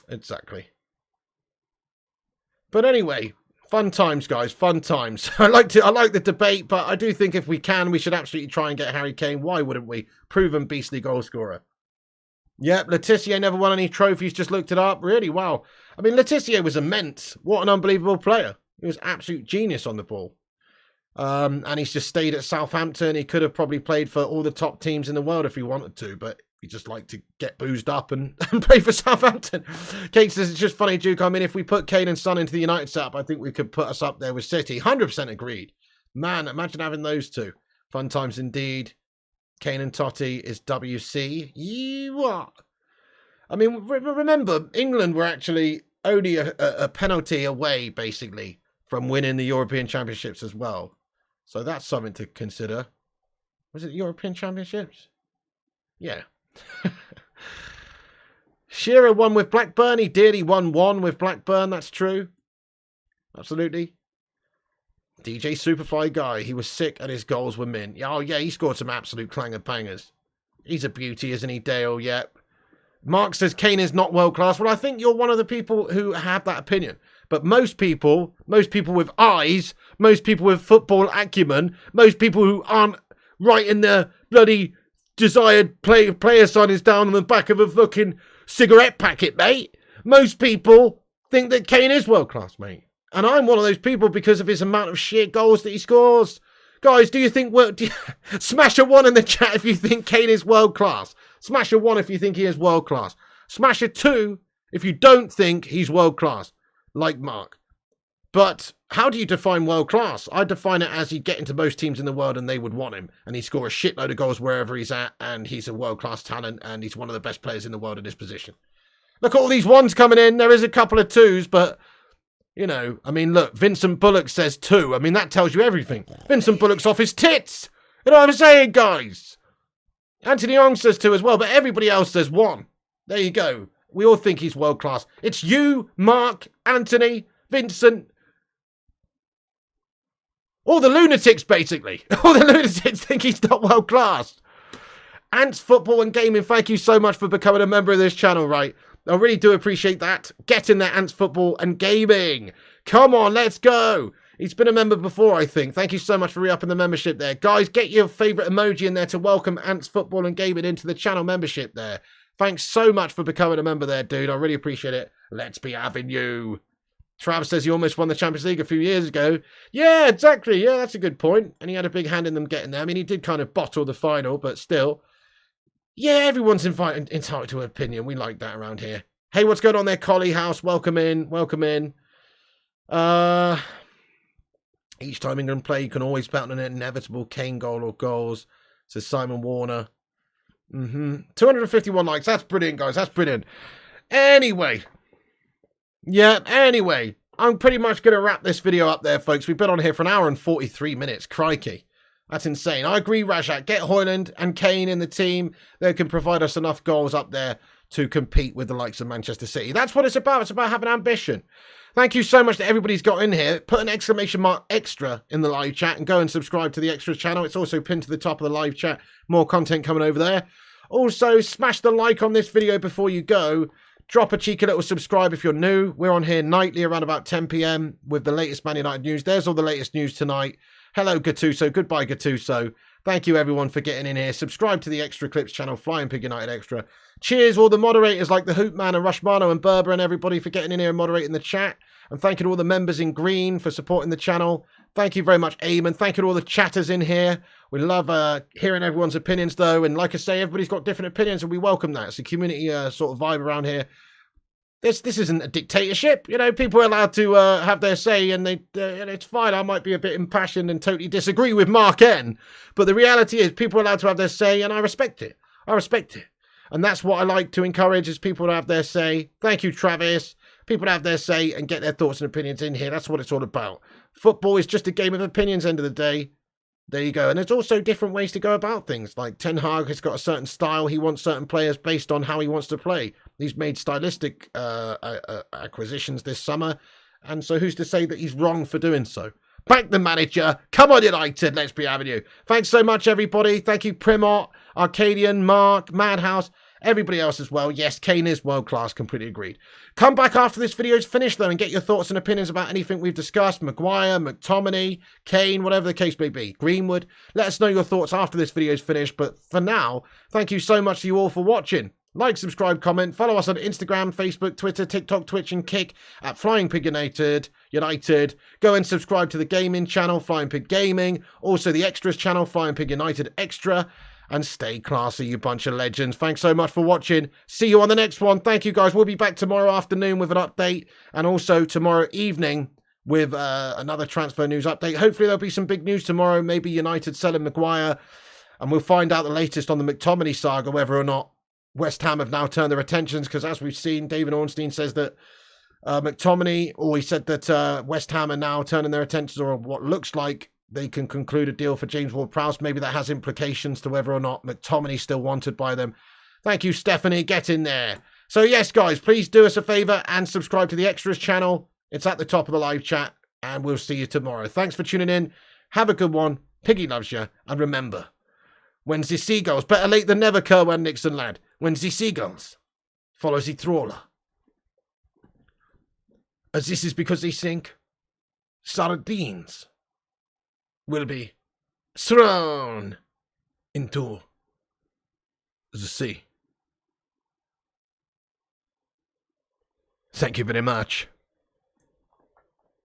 Exactly. But anyway, fun times, guys. Fun times. I like the debate, but I do think if we can, we should absolutely try and get Harry Kane. Why wouldn't we? Proven beastly goal scorer. Yep, Letitia never won any trophies. Just looked it up. Really, wow. I mean, Letitia was immense. What an unbelievable player. He was absolute genius on the ball. And he's just stayed at Southampton. He could have probably played for all the top teams in the world if he wanted to, but he just liked to get boozed up and play for Southampton. Kate says, it's just funny, Duke. I mean, if we put Kane and Son into the United setup, I think we could put us up there with City. 100% agreed. Man, imagine having those two. Fun times indeed. Kane and Totti is WC. What? I mean, remember, England were actually only a penalty away, basically, from winning the European Championships as well. So that's something to consider. Was it European Championships? Yeah. Shearer won with Blackburn. He did. He won one with Blackburn. That's true. Absolutely. DJ Superfly guy. He was sick and his goals were mint. Oh, yeah, he scored some absolute clanger bangers. He's a beauty, isn't he, Dale? Yep. Mark says Kane is not world class. Well, I think you're one of the people who have that opinion. But most people with eyes, most people with football acumen, most people who aren't writing their bloody desired player signings down on the back of a fucking cigarette packet, mate. Most people think that Kane is world class, mate. And I'm one of those people because of his amount of sheer goals that he scores. Guys, do you think... Smash a 1 in the chat if you think Kane is world class. Smash a 1 if you think he is world class. Smash a 2 if you don't think he's world class, like Mark. But how do you define world class? I define it as he'd get into most teams in the world and they would want him. And he'd score a shitload of goals wherever he's at. And he's a world class talent. And he's one of the best players in the world in his position. Look at all these 1s coming in. There is a couple of 2s, but... You know, I mean, look, Vincent Bullock says 2. I mean, that tells you everything. Vincent Bullock's off his tits. You know what I'm saying, guys? Anthony Young says 2 as well, but everybody else says 1. There you go. We all think he's world class. It's you, Mark, Anthony, Vincent. All the lunatics, basically. All the lunatics think he's not world class. Ants Football and Gaming, thank you so much for becoming a member of this channel, right? I really do appreciate that. Get in there, Ants Football and Gaming. Come on, let's go. He's been a member before, I think. Thank you so much for re-upping the membership there. Guys, get your favourite emoji in there to welcome Ants Football and Gaming into the channel membership there. Thanks so much for becoming a member there, dude. I really appreciate it. Let's be having you. Trav says he almost won the Champions League a few years ago. Yeah, exactly. Yeah, that's a good point. And he had a big hand in them getting there. I mean, he did kind of bottle the final, but still... Yeah, everyone's entitled to an opinion. We like that around here. Hey, what's going on there, Collie House? Welcome in. Welcome in. Each time England play, you can always bet on an inevitable Kane goal or goals, says Simon Warner. 251 likes. That's brilliant, guys. That's brilliant. Anyway. Yeah, anyway. I'm pretty much going to wrap this video up there, folks. We've been on here for an hour and 43 minutes. Crikey. That's insane. I agree, Rajat. Get Højlund and Kane in the team. They can provide us enough goals up there to compete with the likes of Manchester City. That's what it's about. It's about having ambition. Thank you so much to everybody who's got in here. Put an exclamation mark extra in the live chat and go and subscribe to the extras channel. It's also pinned to the top of the live chat. More content coming over there. Also, smash the like on this video before you go. Drop a cheeky little subscribe if you're new. We're on here nightly around about 10 p.m. with the latest Man United news. There's all the latest news tonight. Hello, Gattuso. Goodbye, Gattuso. Thank you, everyone, for getting in here. Subscribe to the Extra Clips channel, Flying Pig United Extra. Cheers, all the moderators like the Hoopman and Rushmano and Berber and everybody for getting in here and moderating the chat. And thank you to all the members in green for supporting the channel. Thank you very much, Eamon. Thank you to all the chatters in here. We love hearing everyone's opinions, though. And like I say, everybody's got different opinions, and we welcome that. It's a community sort of vibe around here. This isn't a dictatorship. You know, people are allowed to have their say, and it's fine. I might be a bit impassioned and totally disagree with Mark N. But the reality is people are allowed to have their say, and I respect it. I respect it. And that's what I like to encourage, is people to have their say. Thank you, Travis. People to have their say and get their thoughts and opinions in here. That's what it's all about. Football is just a game of opinions, end of the day. There you go. And there's also different ways to go about things. Like Ten Hag has got a certain style. He wants certain players based on how he wants to play. He's made stylistic acquisitions this summer. And so who's to say that he's wrong for doing so? Back the manager. Come on, United. Let's be having you. Thanks so much, everybody. Thank you, Primot, Arcadian, Mark, Madhouse, everybody else as well. Yes, Kane is world class. Completely agreed. Come back after this video is finished, though, and get your thoughts and opinions about anything we've discussed. Maguire, McTominay, Kane, whatever the case may be. Greenwood. Let us know your thoughts after this video is finished. But for now, thank you so much to you all for watching. Like, subscribe, comment. Follow us on Instagram, Facebook, Twitter, TikTok, Twitch, and Kick at Flying Pig United. Go and subscribe to the gaming channel, Flying Pig Gaming. Also the extras channel, Flying Pig United Extra. And stay classy, you bunch of legends. Thanks so much for watching. See you on the next one. Thank you, guys. We'll be back tomorrow afternoon with an update. And also tomorrow evening with another transfer news update. Hopefully there'll be some big news tomorrow. Maybe United selling Maguire. And we'll find out the latest on the McTominay saga, whether or not West Ham have now turned their attentions. Because as we've seen, David Ornstein says that McTominay, or he said that West Ham are now turning their attentions, or what looks like they can conclude a deal for James Ward-Prowse. Maybe that has implications to whether or not McTominay's still wanted by them. Thank you, Stephanie. Get in there. So, yes, guys, please do us a favour and subscribe to the Extras channel. It's at the top of the live chat, and we'll see you tomorrow. Thanks for tuning in. Have a good one. Piggy loves you. And remember, when the seagulls, better late than never, Kerwin Nixon, lad. When the seagulls follow the trawler. As this is because they think sardines will be thrown into the sea. Thank you very much.